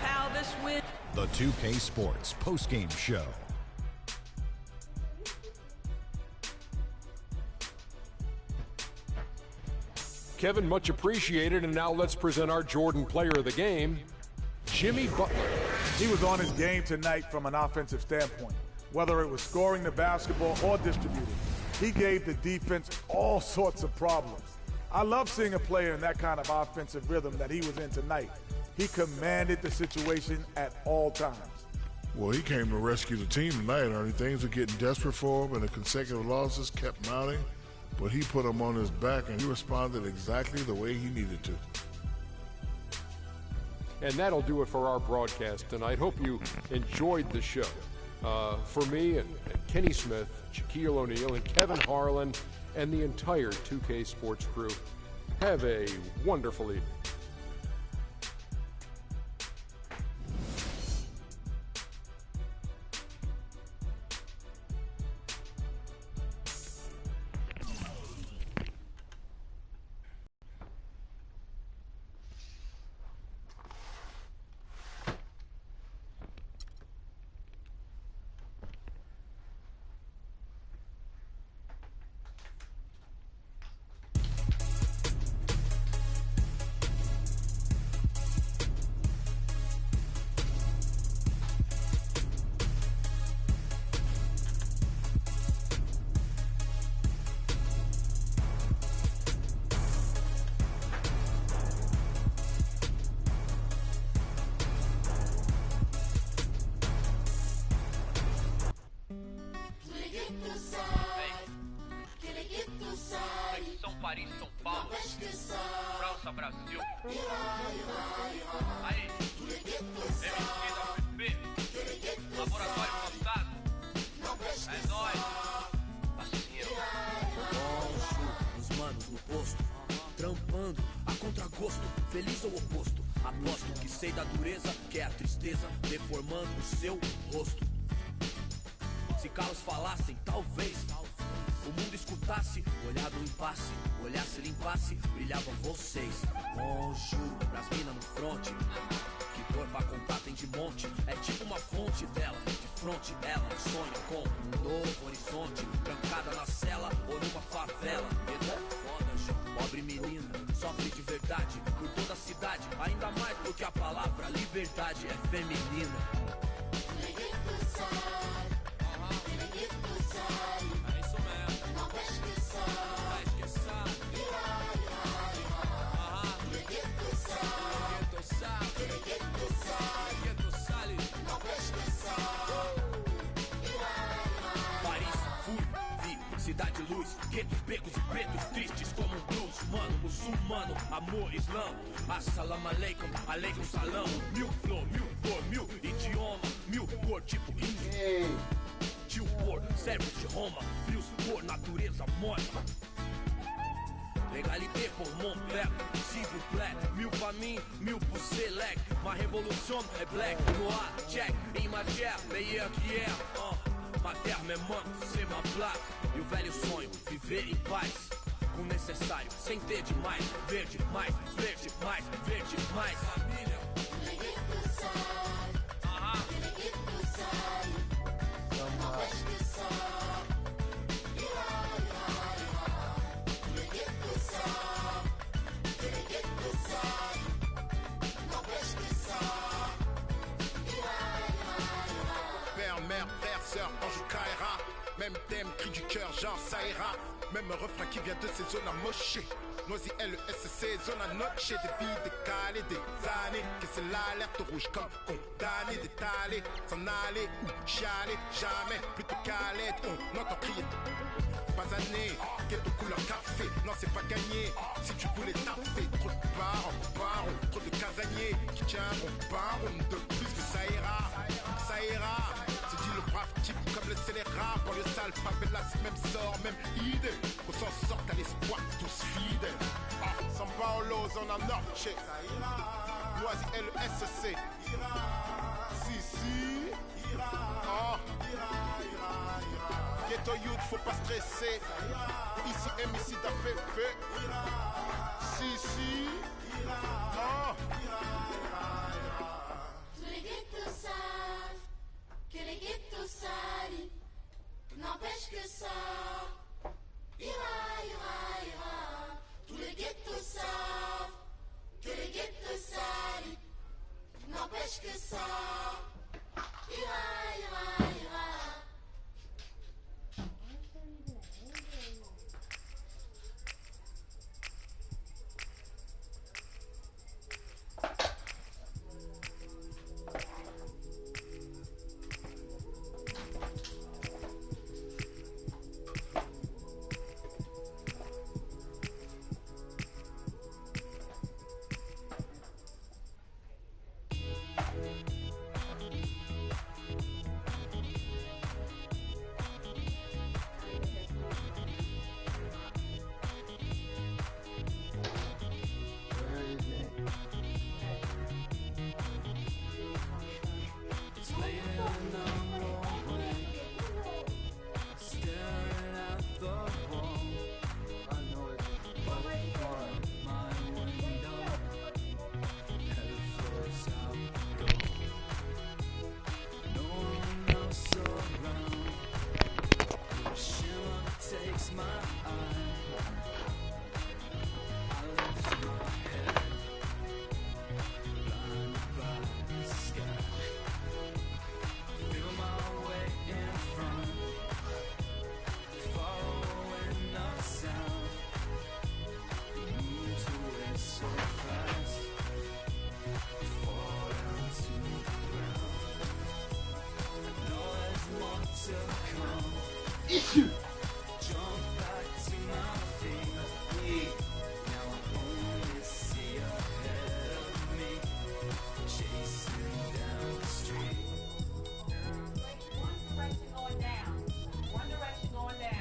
Pal, this win... The 2K Sports postgame show. Kevin, much appreciated, and now let's present our Jordan player of the game, Jimmy Butler. He was on his game tonight from an offensive standpoint, whether it was scoring the basketball or distributing. He gave the defense all sorts of problems. I love seeing a player in that kind of offensive rhythm that he was in tonight. He commanded the situation at all times. Well, he came to rescue the team tonight, Ernie. Things were getting desperate for him, and the consecutive losses kept mounting. But he put them on his back, and he responded exactly the way he needed to. And that'll do it for our broadcast tonight. Hope you enjoyed the show. For me and Kenny Smith, Shaquille O'Neal, and Kevin Harlan, and the entire 2K Sports crew, have a wonderful evening. Paris, São Paulo, França, Brasil. Aí, MC2k, Laboratório Fantasma. É nóis. Os manos no posto, trampando a contragosto, feliz ou oposto. Aposto que sei da dureza, que é a tristeza deformando o seu rosto. Se carros falassem, talvez o mundo escutasse, olhar do impasse, olhasse, limpasse, brilhavam vocês. Bonjour, pras minas no fronte, que dor pra contar tem de monte. É tipo uma fonte dela, de fronte ela sonha com um novo horizonte. Trancada na cela ou numa favela. Medo é foda, João. Pobre menina, sofre de verdade por toda a cidade. Ainda mais do que a palavra liberdade é feminina. Cidade luz, guetos, becos e pretos tristes como um blues. Mano, muçulmano, amor, islã. Assalamu alaikum, alaikum salam. Mil flor, mil cor, mil idioma, mil cor, tipo índio. Tio por, servos de Roma, frios por natureza morta. Legalité pour mon père, s'il vous plaît. Mil pra mim, mil pro select. Ma révolution é black, noir, check. Em matière, meilleur que hier. Ma terre, mes mains, c'est ma plaque. E o velho sonho, viver em paz. Com o necessário, sem ter demais. Verde mais, verde mais, verde mais. Família. Père, mère, frère, sœur, ange Kaira. Même thème, cri du cœur, genre ça ira. Même refrain qui vient de ces zones amochées. Noisy LESC, zone à noche. Des vies décalées, des années. Que c'est l'alerte rouge comme condamné, d'étaler. S'en aller ou chialer, jamais. Plutôt calé, on entend crier. Pas anné, ghetto couleur café. Non, c'est pas gagné. Si tu voulais taper, trop de barons, trop de casaniers qui tiendront barons de plus que ça ira. Ça ira. C'est dit le brave type comme le scélérat. Pour le sale, favelas, même sort, même idée. On s'en sort à l'espoir, tous fidèles. Ah, São Paulo, zona norte. Noisy LESC. Si. Oh. Ghetto youth, faut pas stresser. Ici, MC d'AFF. Si. Oh. my eye. I lift my head, blinded by the sky. Feel my way in front, following the sound. It moves away so fast, fall down to the ground. I know there's more to come. Jump back to my feet. Now I only see ahead of me, chasing down the street. One direction going down. One direction going down.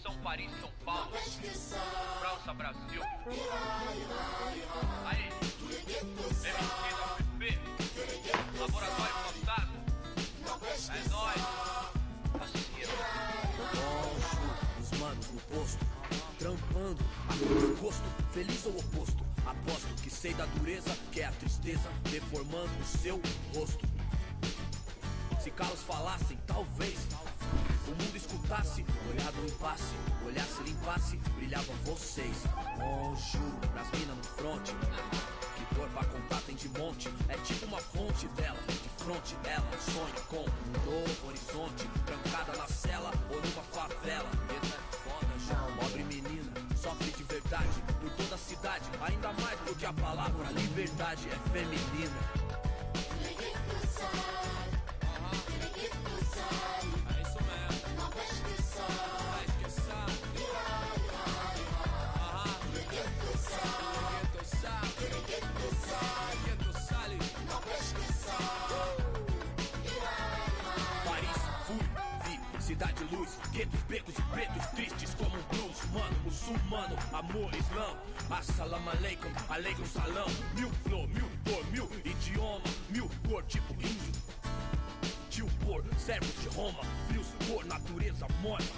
São Paris, São Paulo, França, Brasil. Aí, nba2k, Laboratório Fantasma. É nóis, parceiro. Os manos no posto, trampando, a contragosto, feliz ou oposto. Aposto que sei da dureza, que é a tristeza, deformando o seu rosto. Se calos falassem, talvez o mundo escutasse, olhar do impasse, olhasse, limpasse, brilhavam vocês. Oh, juro, pras minas no fronte, que dor pra contar tem de monte. É tipo uma fonte dela, de fronte ela sonha com um novo horizonte. Trancada na cela ou numa favela. Essa é foda já, pobre menina, sofre de verdade por toda a cidade. Ainda mais do que a palavra liberdade é feminina. Cidade luz, guetos, becos e pretos tristes como um blues, mano, muçulmano, amor, islã. Assalamu alaikum, aleikum salam. Mil flor, mil cor, mil idioma, mil cor tipo índio. Tio por, servos de Roma, frios por natureza morta.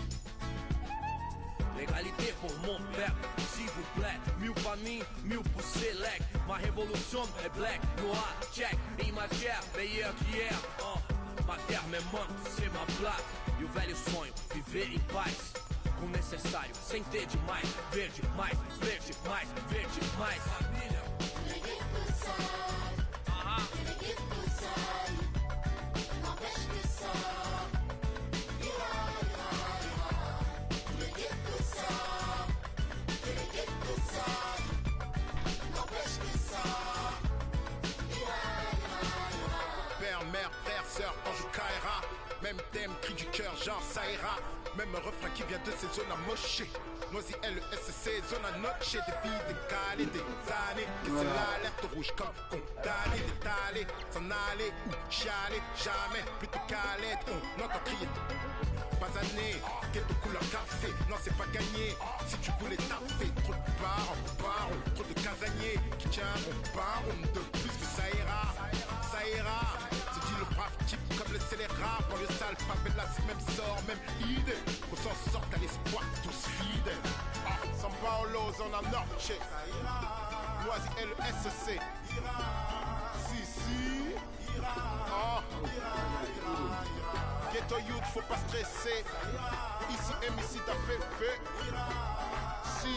Legalité pour mon père, s'il vous plaît. Mil pra mim, mil pro select. Ma révolution é black, noir, check. In ma chair, meilleur qu'hier. Ma terre me manque, c'est ma plaque. E o velho sonho, viver em paz. Com o necessário, sem ter demais. Verde, mais, verde, mais, verde, mais. Família. perceur quand je KRA. Même thème, cri du cœur, genre ça ira. Même refrain qui vient de ces zones amochées. Noisy LESC, zone à noche, des filles décalées, des années. Que c'est l'alerte rouge comme condamné, d'étaler, s'en aller ou chialer, jamais. Plutôt calé, on entend crier. Pas anné, ghetto couleur café, non c'est pas gagné. Si tu voulais taper, trop de barons, trop de casaniers qui tiendront baron de plus que ça ira, ça ira. Se dit le brave type comme le scélérat, pour le sale, favelas, même sort, même idée. Qu'on s'en sorte à l'espoir, tous fidèles. San Paolo, zone à Norche, Loisy LESC, si, Ghetto youth, faut pas stresser. Ici, ici, t'as fait. Si.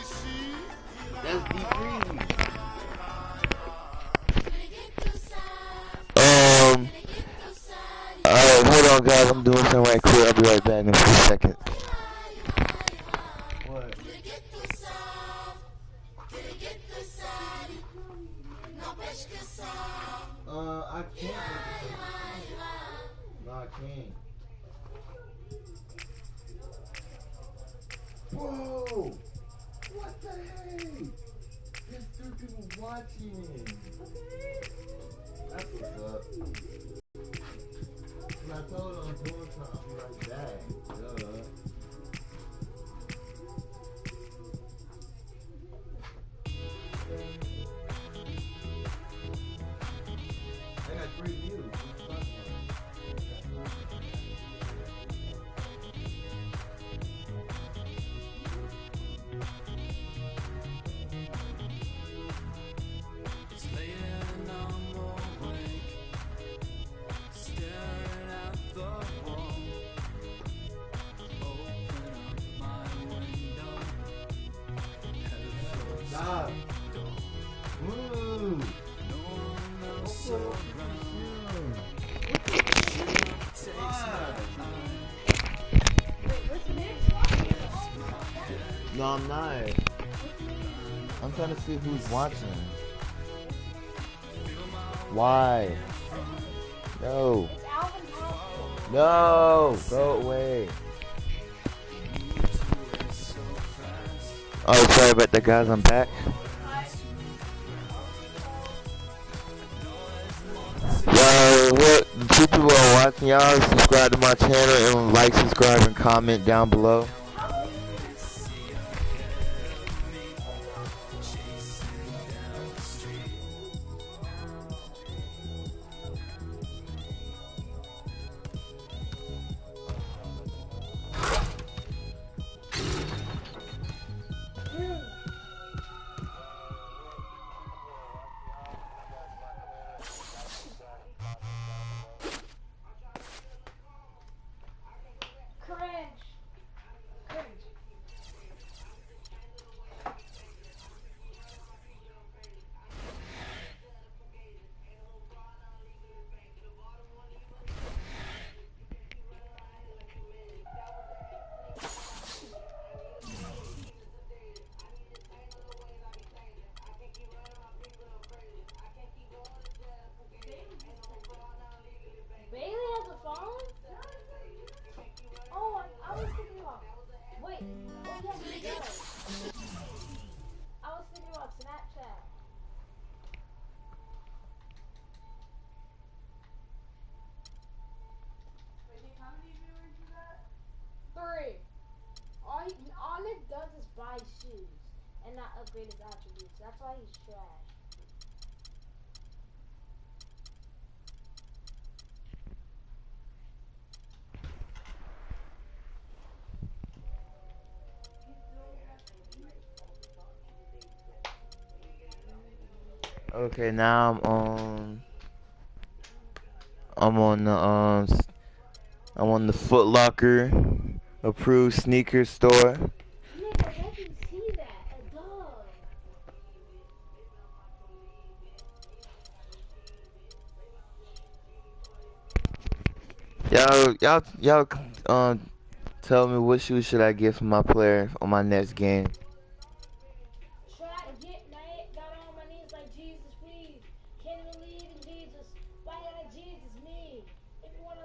That's D3. Alright, hold on guys, I'm doing something right quick. I'll be right back in a few seconds. What? I can't. No, I can't. Whoa! What the heck? There's 3 people watching. That's what's up. When I told her I'm doing something, I'll be right back. Duh. I got 3 views. Stop. Move. No, I'm not. I'm trying to see who's watching. Why? No. No. Go away. Oh, sorry about that, guys. I'm back. Y'all, what? 2 people are watching. Y'all subscribe to my channel and like, subscribe, and comment down below. All it does is buy shoes and not upgrade his attributes. That's why he's trash. Okay, now I'm on the Foot Locker approved sneaker store. Y'all tell me what shoes should I get for my player on my next game. Should I get got on my knees like Jesus, please? Can't believe in Jesus. Why gotta Jesus me? If you wanna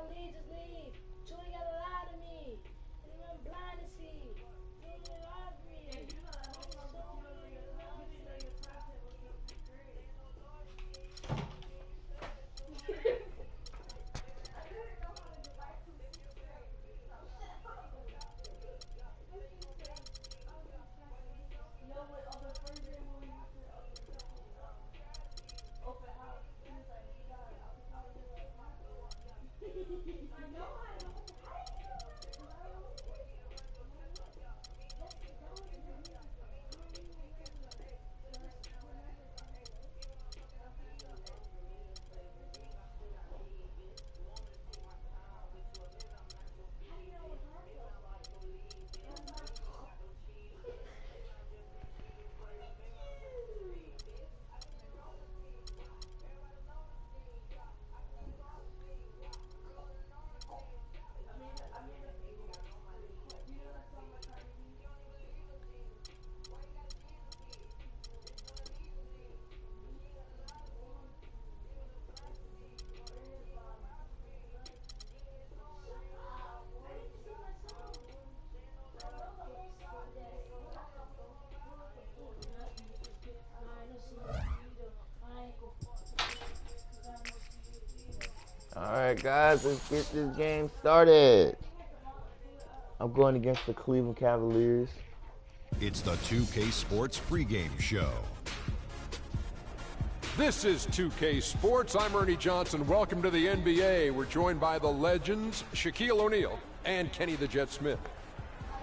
Alright, guys, let's get this game started. I'm going against the Cleveland Cavaliers. It's the 2K Sports pregame show. This is 2K Sports. I'm Ernie Johnson. Welcome to the NBA. We're joined by the legends, Shaquille O'Neal and Kenny the Jet Smith.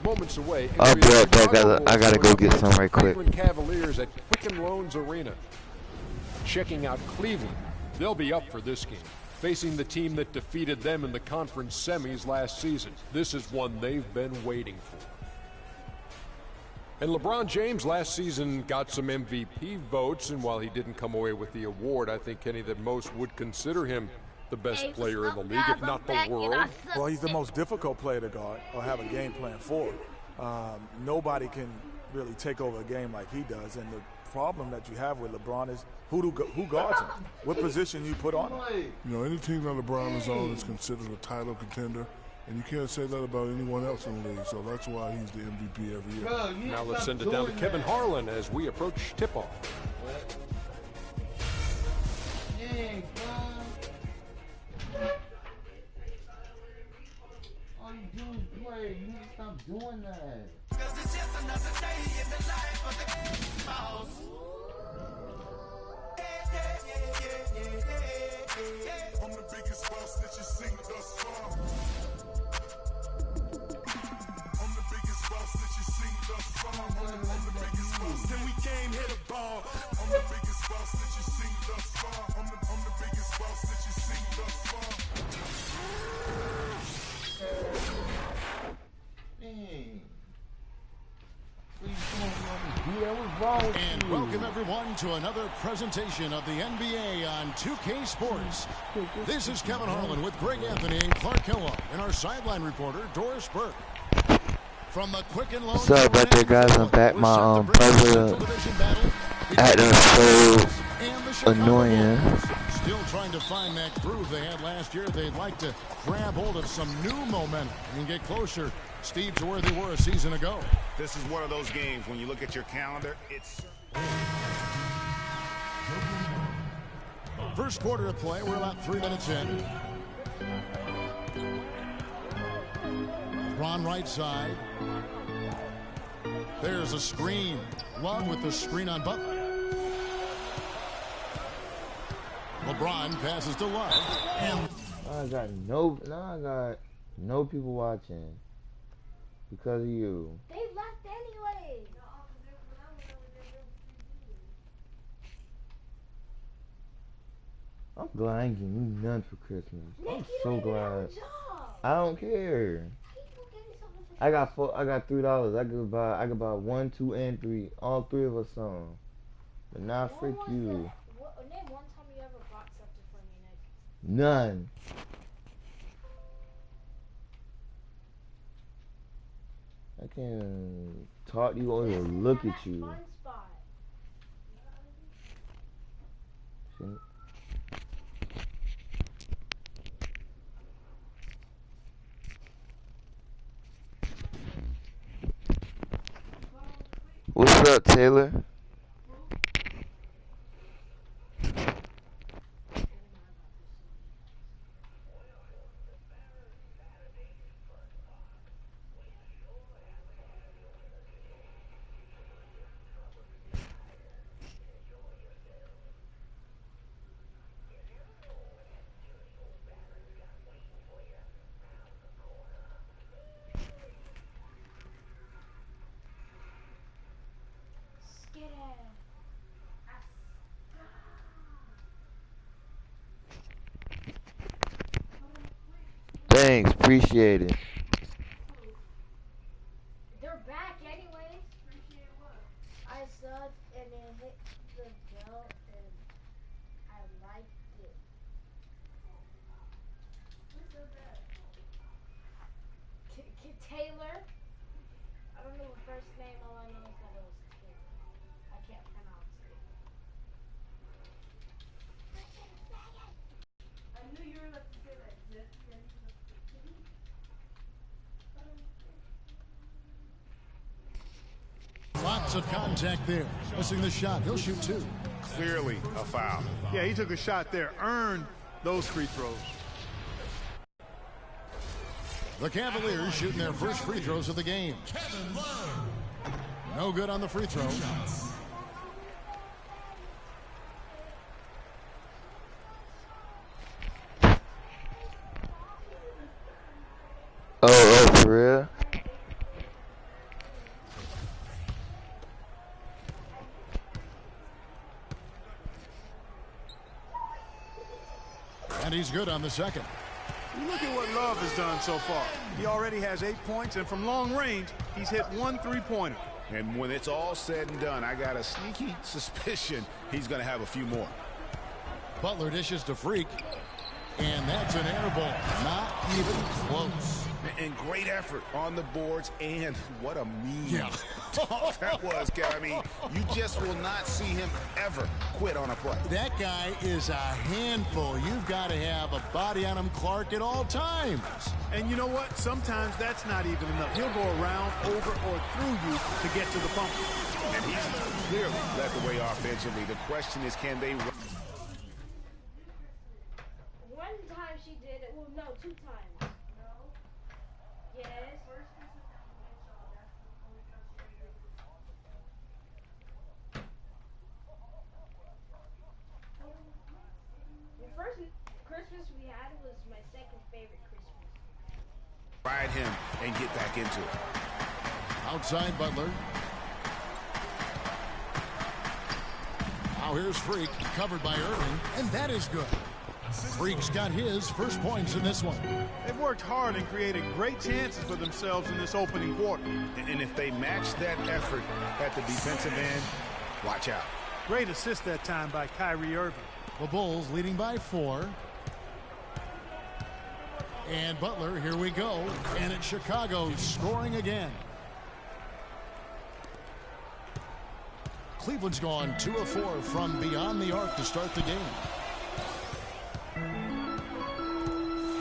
Moments away. I'll be right back. I gotta go get some right quick. Cleveland Cavaliers at Quicken Loans Arena. Checking out Cleveland. They'll be up for this game, facing the team that defeated them in the conference semis last season. This is one they've been waiting for. And LeBron James last season got some MVP votes, and while he didn't come away with the award, I think, Kenny, that most would consider him the best player in the league, if not the world. Well, he's the most difficult player to guard or have a game plan for. Nobody can really take over a game like he does, and the problem that you have with LeBron is who guards him, what position you put on him. You know, any team that LeBron is on is considered a title contender, and you can't say that about anyone else in the league, so that's why he's the MVP every year. Now let's send it down to Kevin Harlan as we approach tip-off. All you do is play. You need to stop doing that. Cause it's just another day in the life of the boss. I'm the biggest boss that you've seen thus far. I'm the biggest boss that you've seen thus far. I'm the biggest boss. Then we came here to ball. I'm the biggest boss that you've seen thus far. I'm the biggest boss that you've seen thus far. And welcome everyone to another presentation of the NBA on 2K Sports. This is Kevin Harlan with Greg Anthony and Clark Kellogg and our sideline reporter Doris Burke. From the Quicken Loans. Sorry about that, guys. I'm back. My brother acting so annoying. Still trying to find that groove they had last year. They'd like to grab hold of some new momentum and get closer, Steve, to where they were a season ago. This is one of those games when you look at your calendar, it's... First quarter of play, we're about 3 minutes in. LeBron right side. There's a screen. Love with the screen on Butler. LeBron passes to Love. And I got no people watching because of you. They left anyway. I'm glad I ain't getting you none for Christmas. Nick, I'm so glad. I don't care. People give me something for I got $3. I could buy 1, 2, and 3. All 3 of us some. But not freak you. Name one time you ever bought something for me, Nick. None. I can't talk to you or look at you. Fun spot. What's up, Taylor? Thanks, appreciate it. They're back anyways. I sucked and then hit the bell and I liked it. Taylor. I don't know the first name. All I know is that it was Taylor. I can't pronounce it. I knew you were about to say that. lots of contact there. Missing the shot. He'll shoot 2. Clearly a foul. Yeah, he took a shot there, earned those free throws. The Cavaliers shooting their first free throws of the game. No good on the free throw. Oh, for real? And he's good on the second. You look at what Love has done so far. He already has 8 points, and from long range, he's hit 1 3-pointer. And when it's all said and done, I got a sneaky suspicion he's going to have a few more. Butler dishes to Freak, and that's an air ball. Not even close. And great effort on the boards, and what a mean dunk that was, Kev. I mean, you just will not see him ever quit on a play. That guy is a handful. You've got to have a body on him, Clark, at all times. And you know what? Sometimes that's not even enough. He'll go around, over, or through you to get to the pump. And he's clearly led the way offensively. The question is, can they... One time she did it. Well, no, 2 times. Yes. The first Christmas we had was my second favorite Christmas. Ride him and get back into it. Outside Butler. Now here's Freak, covered by Irving, and that is good. Freak's got his first points in this one. They've worked hard and created great chances for themselves in this opening quarter. And if they match that effort at the defensive end, watch out. Great assist that time by Kyrie Irving. The Bulls leading by 4. And Butler, here we go. And it's Chicago scoring again. Cleveland's gone 2 of 4 from beyond the arc to start the game.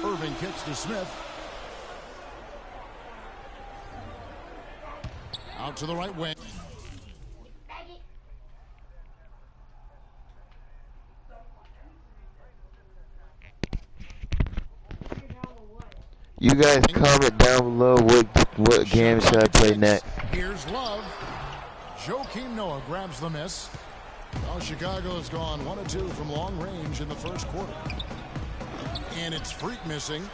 Irving kicks to Smith. Out to the right wing. You guys comment down below what game should I play next. Here's Love. Joakim Noah grabs the miss. Now Chicago has gone 1 of 2 from long range in the first quarter. And it's Freak missing.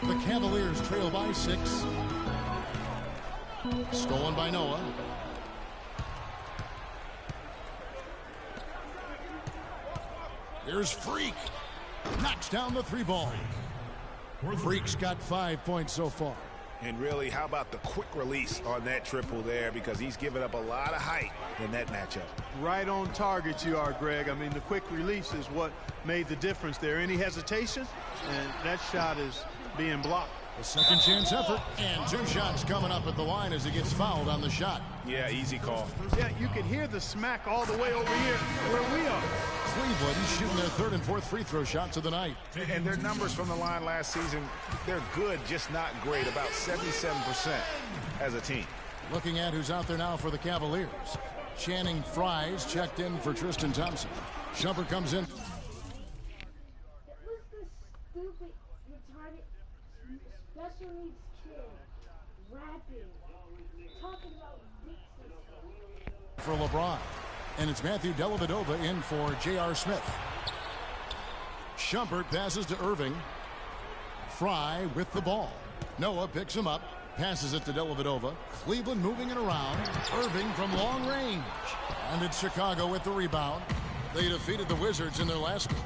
The Cavaliers trail by 6. Stolen by Noah. Here's Freak. Knocks down the 3-ball. Freak's got 5 points so far. And really, how about the quick release on that triple there, because he's given up a lot of height in that matchup. Right on target you are, Greg. I mean, the quick release is what made the difference there. Any hesitation, and that shot is being blocked. A second chance effort, and 2 shots coming up at the line as he gets fouled on the shot. Yeah, easy call. Yeah, you could hear the smack all the way over here where we are. Cleveland shooting their 3rd and 4th free throw shots of the night. And their numbers from the line last season, they're good, just not great. About 77% as a team. Looking at who's out there now for the Cavaliers. Channing Frye's checked in for Tristan Thompson. Shumpert comes in. It was the stupid, retarded, special needs kid rapping, talking about dicks For LeBron. And it's Matthew Dellavedova in for J.R. Smith. Shumpert passes to Irving. Frye with the ball. Noah picks him up. Passes it to Dellavedova. Cleveland moving it around. Irving from long range. And it's Chicago with the rebound. They defeated the Wizards in their last game.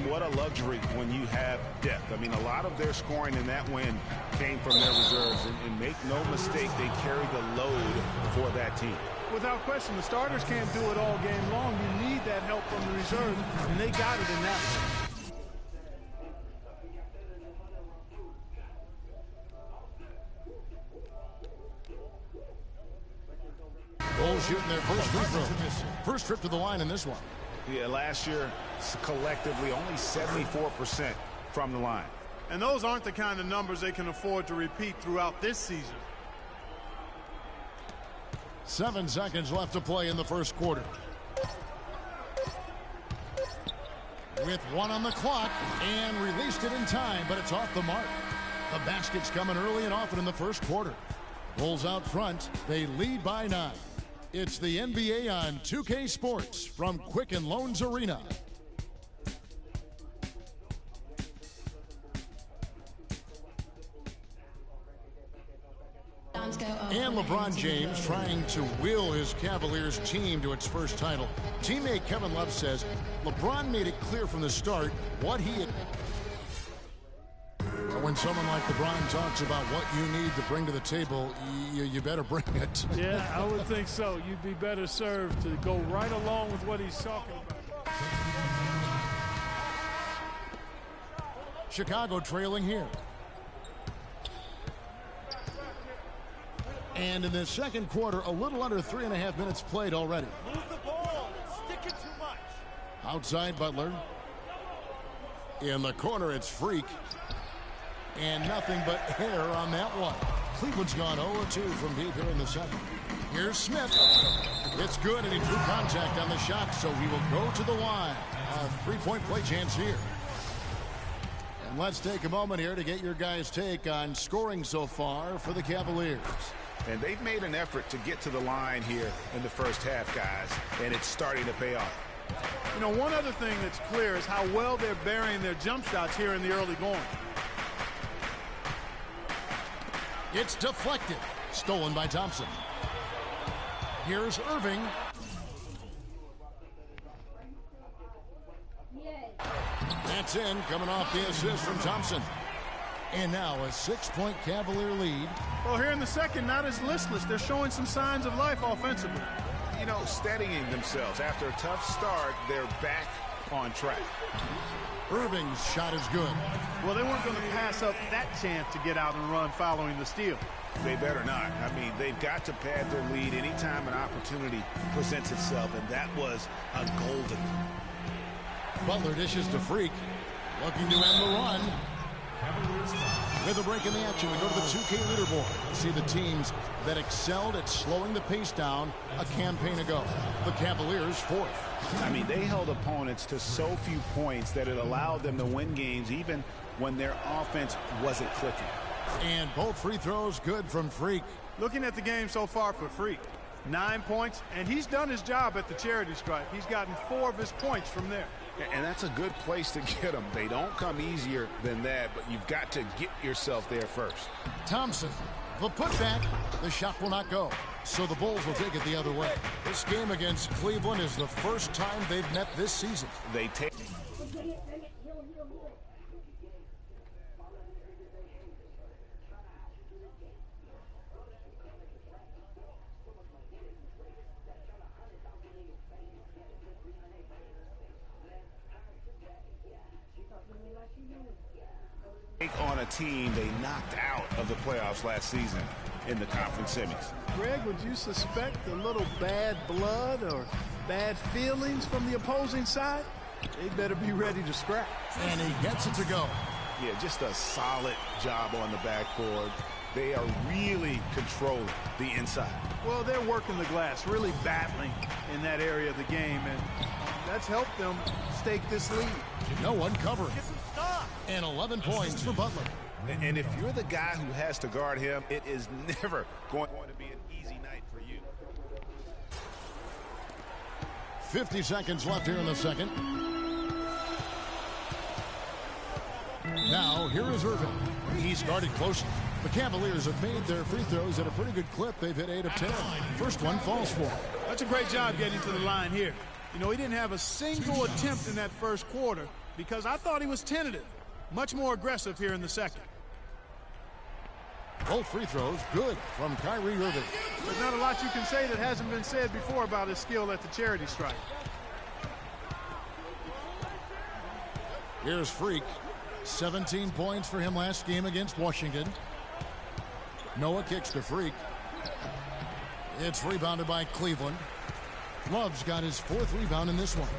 What a luxury when you have depth. I mean, a lot of their scoring in that win came from their reserves. And make no mistake, they carry the load for that team. Without question, the starters can't do it all game long. You need that help from the reserves, and they got it in that one. Bulls shooting their first free throw. First trip to the line in this one. Yeah, last year, collectively, only 74% from the line. And those aren't the kind of numbers they can afford to repeat throughout this season. 7 seconds left to play in the first quarter. With 1 on the clock, and released it in time, but it's off the mark. The basket's coming early and often in the first quarter. Bulls out front. They lead by 9. It's the NBA on 2K Sports from Quicken Loans Arena. And LeBron James trying to will his Cavaliers team to its first title. Teammate Kevin Love says LeBron made it clear from the start what he had. When someone like LeBron talks about what you need to bring to the table, you better bring it. Yeah, I would think so. You'd be better served to go right along with what he's talking about. Chicago trailing here. And in the second quarter, a little under 3.5 minutes played already. Move the ball. Stick it too much. Outside Butler. In the corner, it's Freak. And nothing but hair on that one. Cleveland's gone 0-2 from deep here in the second. Here's Smith. It's good, and he drew contact on the shot, so he will go to the line. A three-point play chance here. And let's take a moment here to get your guys' take on scoring so far for the Cavaliers. And they've made an effort to get to the line here in the first half, guys, and it's starting to pay off. You know, one other thing that's clear is how well they're burying their jump shots here in the early going. It's deflected. Stolen by Thompson. Here's Irving. That's in, coming off the assist from Thompson. And now a 6-point Cavalier lead. Well, here in the second, not as listless. They're showing some signs of life offensively. You know, steadying themselves. After a tough start, they're back on track. Irving's shot is good. Well, they weren't going to pass up that chance to get out and run following the steal. They better not. I mean, they've got to pad their lead anytime an opportunity presents itself, and that was a golden. Butler dishes to Freak. Looking to end the run. With a break in the action, we go to the 2K leaderboard. See the teams that excelled at slowing the pace down a campaign ago. The Cavaliers 4th. I mean, they held opponents to so few points that it allowed them to win games even when their offense wasn't clicking. And both free throws good from Freak. Looking at the game so far for Freak, 9 points, and he's done his job at the charity stripe. He's gotten 4 of his points from there. And that's a good place to get them. They don't come easier than that, but you've got to get yourself there first. Thompson, the putback. The shot will not go, so the Bulls will take it the other way. This game against Cleveland is the first time they've met this season. They take... on a team they knocked out of the playoffs last season in the conference semis. Greg, would you suspect a little bad blood or bad feelings from the opposing side? They better be ready to scrap. And he gets it to go. Yeah, just a solid job on the backboard. They are really controlling the inside. Well, they're working the glass, really battling in that area of the game, and that's helped them stake this lead. No one covered. And 11 points for Butler. And if you're the guy who has to guard him, it is never going to be an easy night for you. 50 seconds left here in the second. Now, here is Irving. He's guarded closely. The Cavaliers have made their free throws at a pretty good clip. They've hit 8 of 10. First one falls for him. That's a great job getting to the line here. You know, he didn't have a single attempt in that first quarter because I thought he was tentative. Much more aggressive here in the second. Both free throws good from Kyrie Irving. There's not a lot you can say that hasn't been said before about his skill at the charity stripe. Here's Freak. 17 points for him last game against Washington. Noah kicks to Freak. It's rebounded by Cleveland. Love's got his 4th rebound in this one.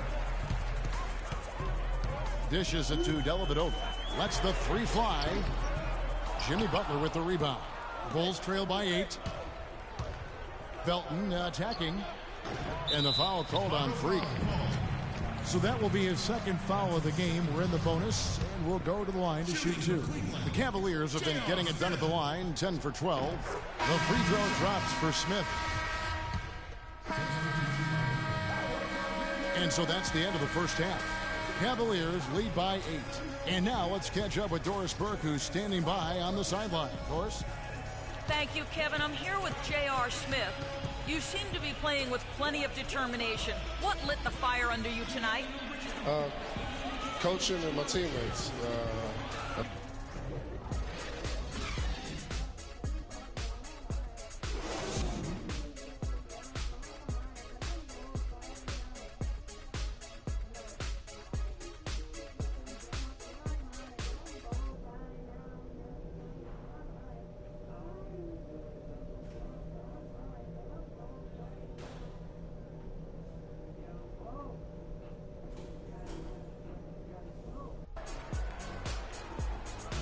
Dishes it to Dellavedova. Lets the 3 fly. Jimmy Butler with the rebound. Bulls trail by 8. Felton attacking. And the foul called on Freak. So that will be his second foul of the game. We're in the bonus, and we'll go to the line to shoot 2. The Cavaliers have been getting it done at the line, 10 for 12. The free throw drops for Smith. And so that's the end of the first half. Cavaliers lead by 8. And now let's catch up with Doris Burke, who's standing by on the sideline. Doris? Thank you, Kevin. I'm here with J.R. Smith. You seem to be playing with plenty of determination. What lit the fire under you tonight? Coaching and my teammates.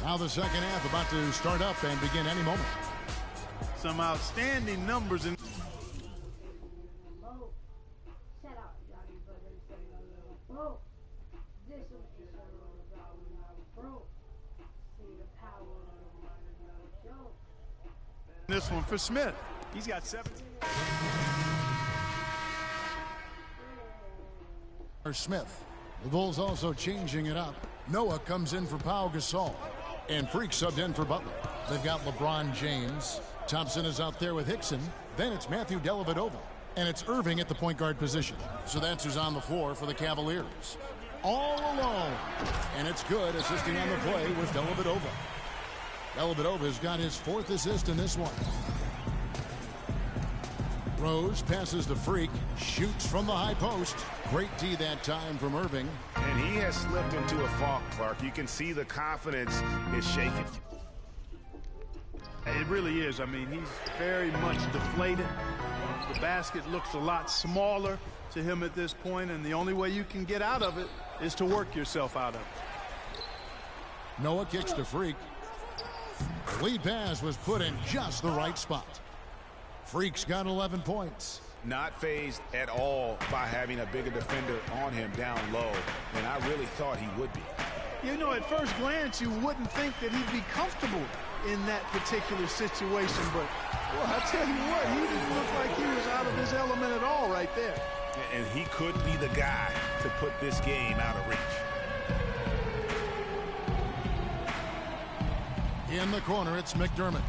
Now the second half about to start up and begin any moment. Some outstanding numbers in. This one for Smith. He's got 17. Smith. The Bulls also changing it up. Noah comes in for Pau Gasol. And Freak subbed in for Butler. They've got LeBron James. Thompson is out there with Hickson. Then it's Matthew Dellavedova. And it's Irving at the point guard position. So that's who's on the floor for the Cavaliers. All alone. And it's good, assisting on the play with Dellavedova. Dellavedova's got his 4th assist in this one. Rose passes to Freak. Shoots from the high post. Great D that time from Irving. And he has slipped into a funk, Clark. You can see the confidence is shaking. It really is. I mean, he's very much deflated. The basket looks a lot smaller to him at this point, and the only way you can get out of it is to work yourself out of it. Noah kicks to Freak. The lead pass was put in just the right spot. Freak's got 11 points. Not fazed at all by having a bigger defender on him down low, and I really thought he would be. You know, at first glance, you wouldn't think that he'd be comfortable in that particular situation, but, well, I tell you what, he didn't look like he was out of his element at all right there. And he could be the guy to put this game out of reach. In the corner, it's McDermott.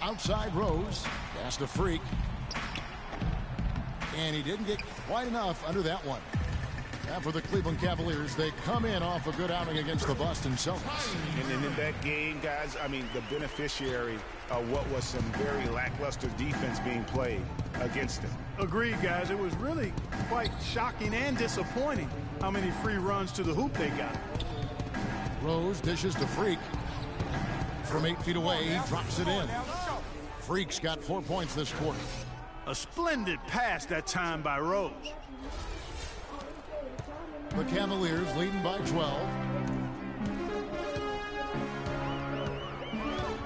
Outside Rose, pass to Freak. And he didn't get quite enough under that one. Now for the Cleveland Cavaliers, they come in off a good outing against the Boston Celtics. And in that game, guys, I mean, the beneficiary of what was some very lackluster defense being played against them. Agreed, guys. It was really quite shocking and disappointing how many free runs to the hoop they got. Rose dishes to Freak. From 8 feet away, he drops it in. Freak's got 4 points this quarter. A splendid pass that time by Rose. The Cavaliers leading by 12.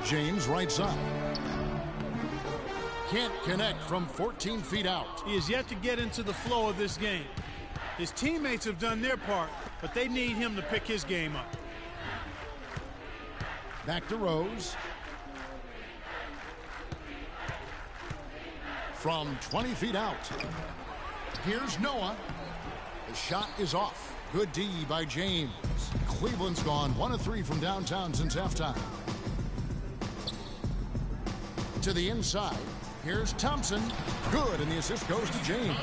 James right side. Can't connect from 14 feet out. He is yet to get into the flow of this game. His teammates have done their part, but they need him to pick his game up. Back to Rose. From 20 feet out. Here's Noah. The shot is off. Good D by James. Cleveland's gone 1 of 3 from downtown since halftime. To the inside. Here's Thompson. Good, and the assist goes to James.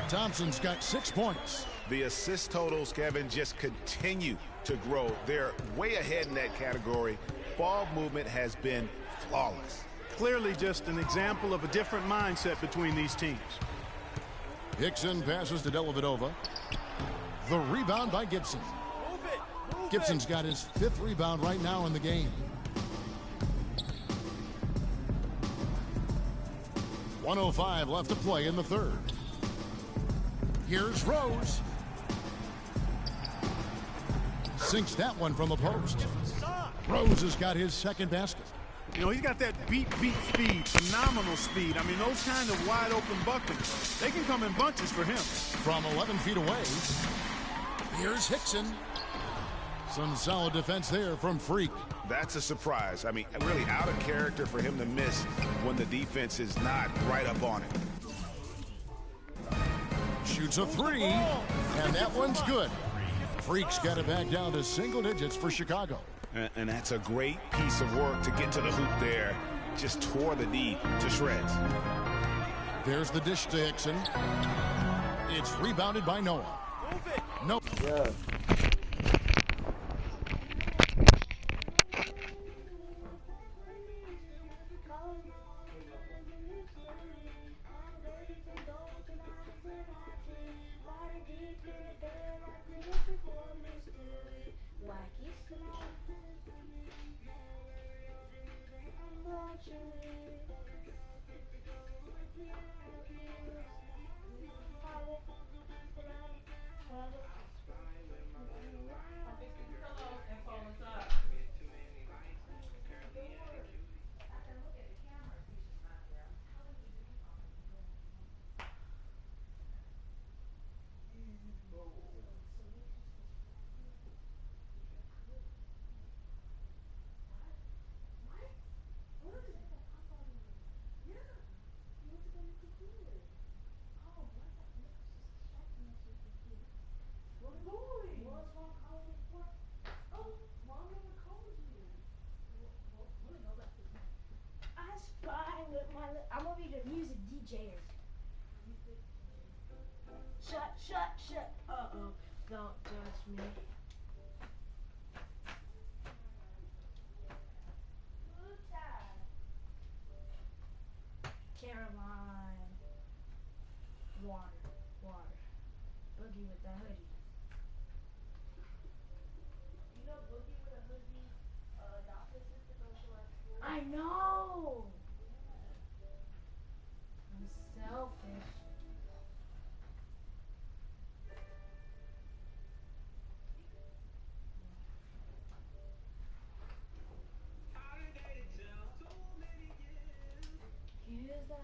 Thompson's got 6 points. The assist totals, Kevin, just continue to grow. They're way ahead in that category. Ball movement has been flawless. Clearly just an example of a different mindset between these teams. Hickson passes to Dellavedova. The rebound by Gibson. Gibson's got his 5th rebound right now in the game. .105 left to play in the third. Here's Rose. Sinks that one from the post. Rose has got his 2nd basket. You know, he's got that beat speed, phenomenal speed. I mean, those kind of wide open buckets, they can come in bunches for him. From 11 feet away, here's Hickson. Some solid defense there from Freak. That's a surprise. I mean, really out of character for him to miss when the defense is not right up on it. Shoots a three, and that one's good. Freak's got it back down to single digits for Chicago. And that's a great piece of work to get to the hoop there. Just tore the D to shreds. There's the dish to Hickson. It's rebounded by Noah. Nope. Yeah. I'm gonna be the music DJ. Shut. Uh-oh. Don't judge me. Caroline. Water. Boogie with the hoodie. You know Boogie with a hoodie adopted sister goes to our school? I know! I'm selfish. Here's that.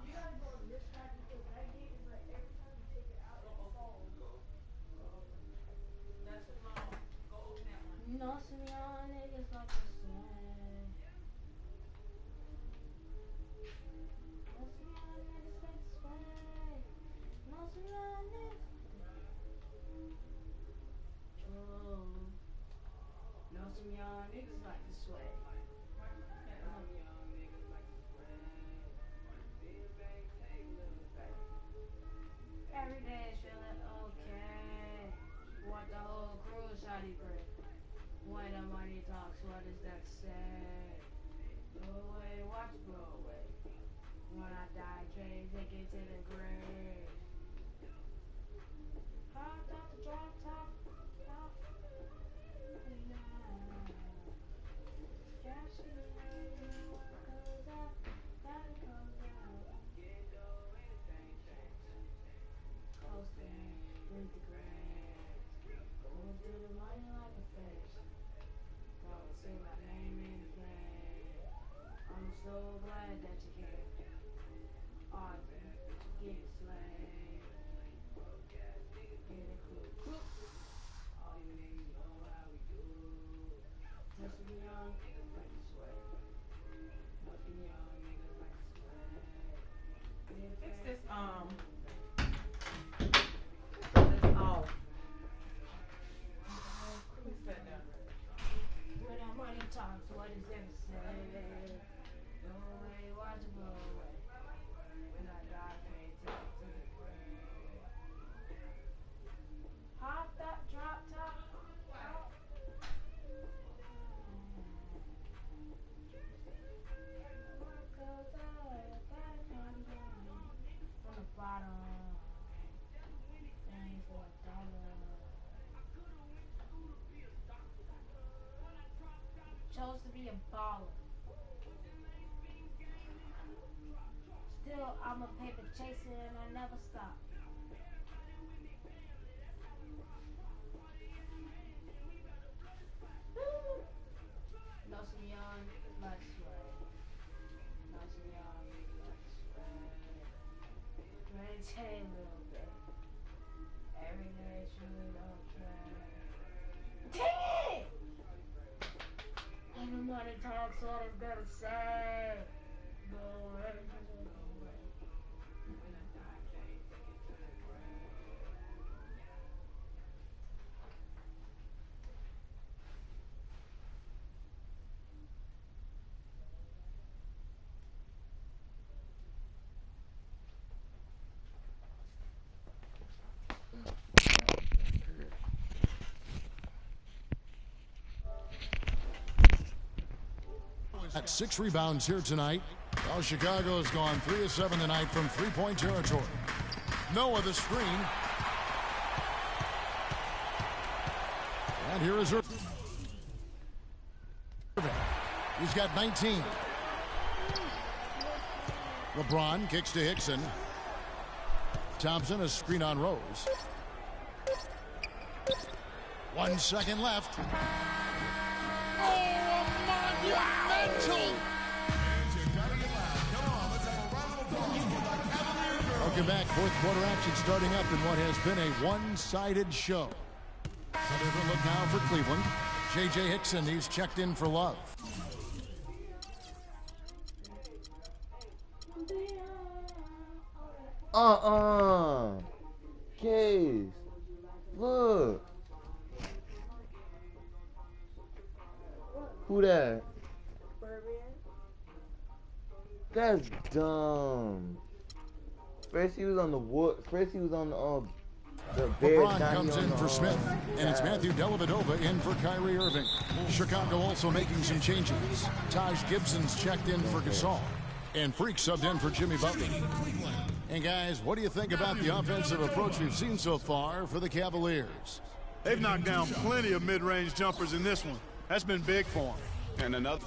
You gotta go on this side because that gate is like every time you take it out, it falls. That's too long. Go open that one. You know some young niggas like to swing. Know some young niggas like to swing. Know some young niggas. True. Know some young niggas like to sway. Every day is feeling okay. Want the whole crew shawty break. When the money talks, what does that say? Go away, watch go away. When I die, Jay, take it to the grave. Hot off the drop top. With the grass, going through the money like a fish. Don't say my name in vain. I'm so glad that you came. Arthur, get it slayed. Get it cool. All you niggas know how we do. Touch the young niggas like the sway. Nothing young niggas like the sway. Fix this, When that money talks, what does it say? Go away, watch it go away. When I die, pay attention to the grave. Hop that drop top. From the bottom. Thanks for $1. Chose to be a baller. Still, I'm a paper chaser and I never stop. Know some young That's all I've got to say. No, At 6 rebounds here tonight. Well, Chicago has gone 3 of 7 tonight from three-point territory. Noah the screen. And here is Irving. He's got 19. LeBron kicks to Hickson. Thompson, a screen on Rose. 1 second left. Monumental. Welcome back. Fourth quarter action starting up in what has been a one-sided show. So different look now for Cleveland. J.J. Hickson, he's checked in for Love. Case. Look. Who that? That's dumb. First he was on the wood. First he was on the LeBron comes in for Smith, and it's Matthew Dellavedova in for Kyrie Irving. Chicago also making some changes. Taj Gibson's checked in for Gasol, and Freak subbed in for Jimmy Butler. And guys, what do you think about the offensive approach we've seen so far for the Cavaliers? They've knocked down plenty of mid-range jumpers in this one. That's been big for them. And another.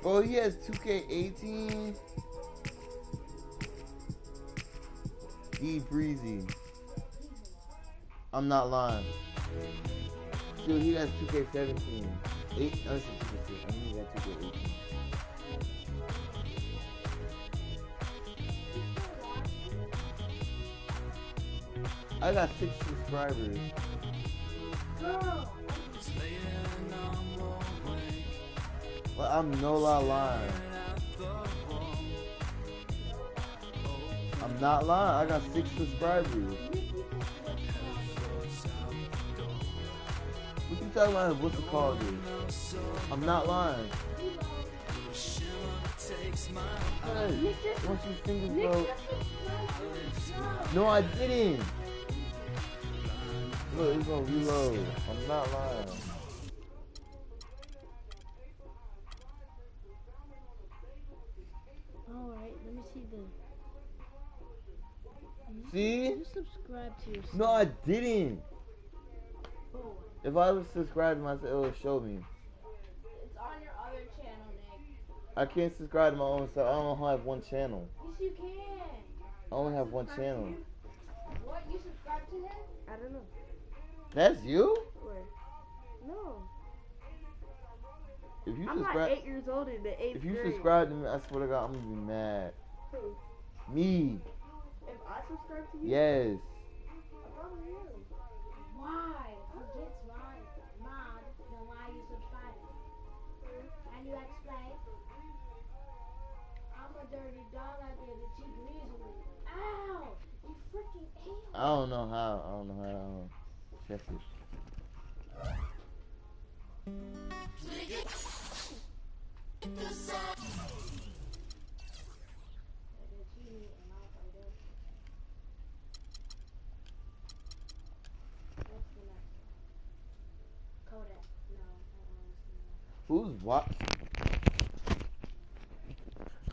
Oh, he has 2K18. E Breezy. I'm not lying. Dude, he has 2K17. I mean, he got 2K18. I got 6 subscribers. But I'm no lying. I'm not lying. I got 6 subscribers. What you talking about? What's it called, dude? I'm not lying. Hey, once you fingers go. No, I didn't. Look, it's gonna reload. I'm not lying. Alright, let me see the... See? You subscribe to yourself. No, I didn't. Oh. If I was subscribed to myself, it would show me. It's on your other channel, Nick. I can't subscribe to my own stuff. I only have one channel. Yes, you can. I only have one channel. What? You subscribe to him? I don't know. That's you? Where? No. If you I'm subscribe, not 8 years old in the 8th grade. if you subscribe to me, I swear to God, I'm gonna be mad. Who? Me. If I subscribe to you? Yes. I probably will. Why? Forget my mod, then why are you subscribing? Can you explain? I'm a dirty dog, I get it cheap and easily. Ow! You freaking ate. I don't know how. I don't know how. Check it. Who's what?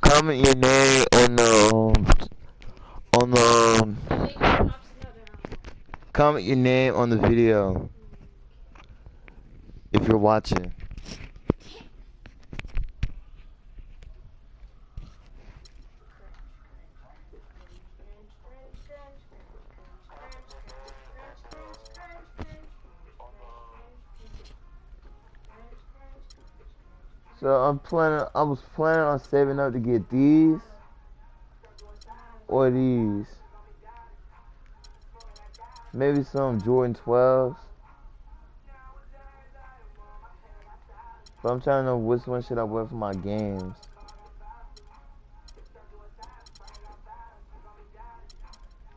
Comment your name comment your name on the video if you're watching. So I was planning on saving up to get these or these. Maybe some Jordan 12s. But I'm trying to know which one should I wear for my games.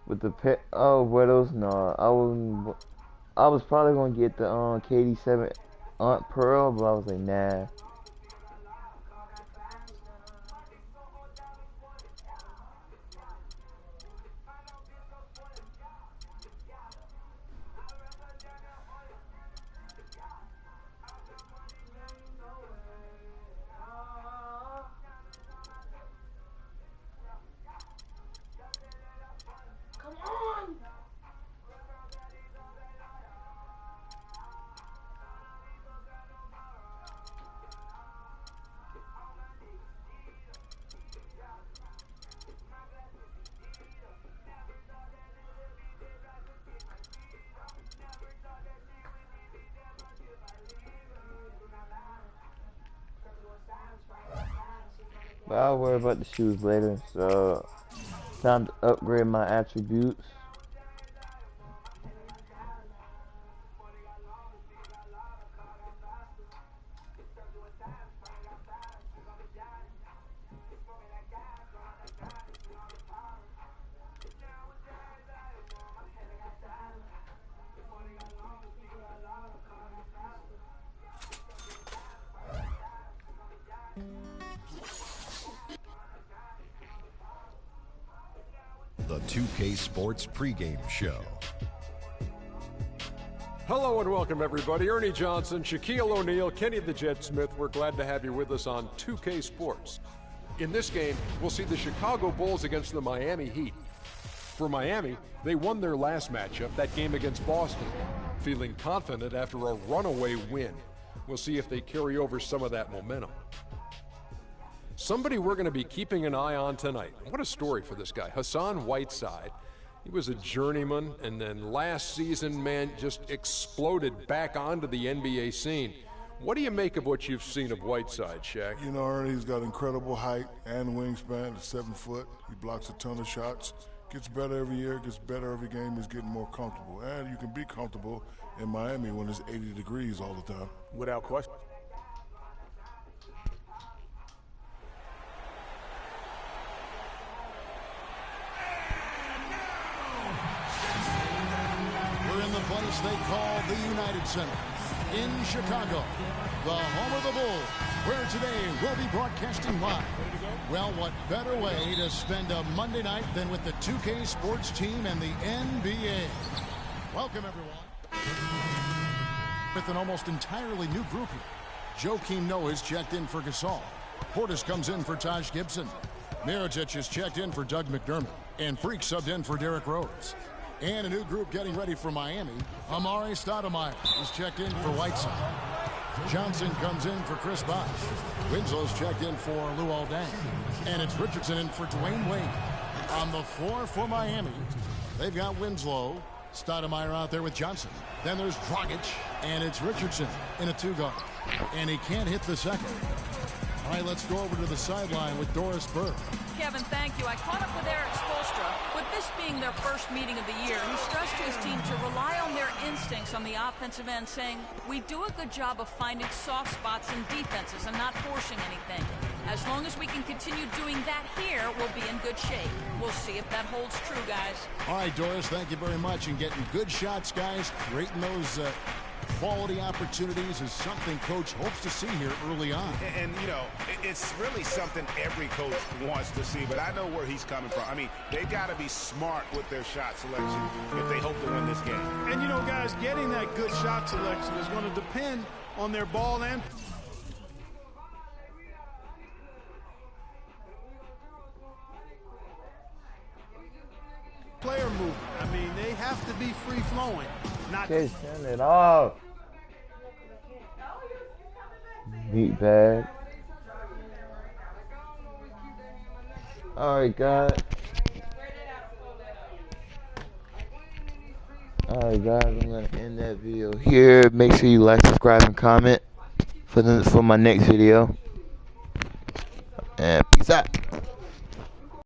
With the wear those? No, I was probably gonna get the KD7 Aunt Pearl, but I was like, nah. Come on! But I'll worry about the shoes later. So, time to upgrade my attributes. The 2K Sports pregame show. Hello and welcome, everybody. Ernie Johnson, Shaquille O'Neal, Kenny the Jet Smith. We're glad to have you with us on 2K Sports. In this game, we'll see the Chicago Bulls against the Miami Heat. For Miami, they won their last matchup, that game against Boston, feeling confident after a runaway win. We'll see if they carry over some of that momentum. Somebody we're going to be keeping an eye on tonight. What a story for this guy, Hassan Whiteside. He was a journeyman, and then last season, man, just exploded back onto the NBA scene. What do you make of what you've seen of Whiteside, Shaq? You know, Ernie, he's got incredible height and wingspan. He's 7 foot. He blocks a ton of shots. Gets better every year, gets better every game. He's getting more comfortable. And you can be comfortable in Miami when it's 80 degrees all the time. Without question. We're in the place they call the United Center in Chicago, the home of the Bulls, where today we'll be broadcasting live. Well, what better way to spend a Monday night than with the 2K Sports team and the NBA? Welcome, everyone. With an almost entirely new group here. Joakim Noah is checked in for Gasol. Portis comes in for Taj Gibson. Mirotic is checked in for Doug McDermott. And Freak subbed in for Derrick Rose. And a new group getting ready for Miami. Amari Stoudemire is checked in for Whiteside. Johnson comes in for Chris Bosh. Winslow's checked in for Luol Deng. And it's Richardson in for Dwayne Wade. On the floor for Miami, they've got Winslow, Stoudemire out there with Johnson. Then there's Dragic, and it's Richardson in a 2-guard. And he can't hit the second. All right, let's go over to the sideline with Doris Burke. Kevin, thank you. I caught up with Eric Spoelstra. With this being their first meeting of the year, he stressed to his team to rely on their instincts on the offensive end, saying, we do a good job of finding soft spots in defenses and not forcing anything. As long as we can continue doing that here, we'll be in good shape. We'll see if that holds true, guys. All right, Doris, thank you very much. And getting good shots, guys, creating those quality opportunities is something Coach hopes to see here early on. And you know, it's really something every coach wants to see, but I know where he's coming from. I mean, they've got to be smart with their shot selection if they hope to win this game. And, you know, guys, getting that good shot selection is going to depend on their ball and player movement. I mean, they have to be free-flowing. Not Okay, send it off. Meatbag. Alright, guys. Alright, guys, I'm going to end that video here. Make sure you like, subscribe, and comment for my next video. And peace out.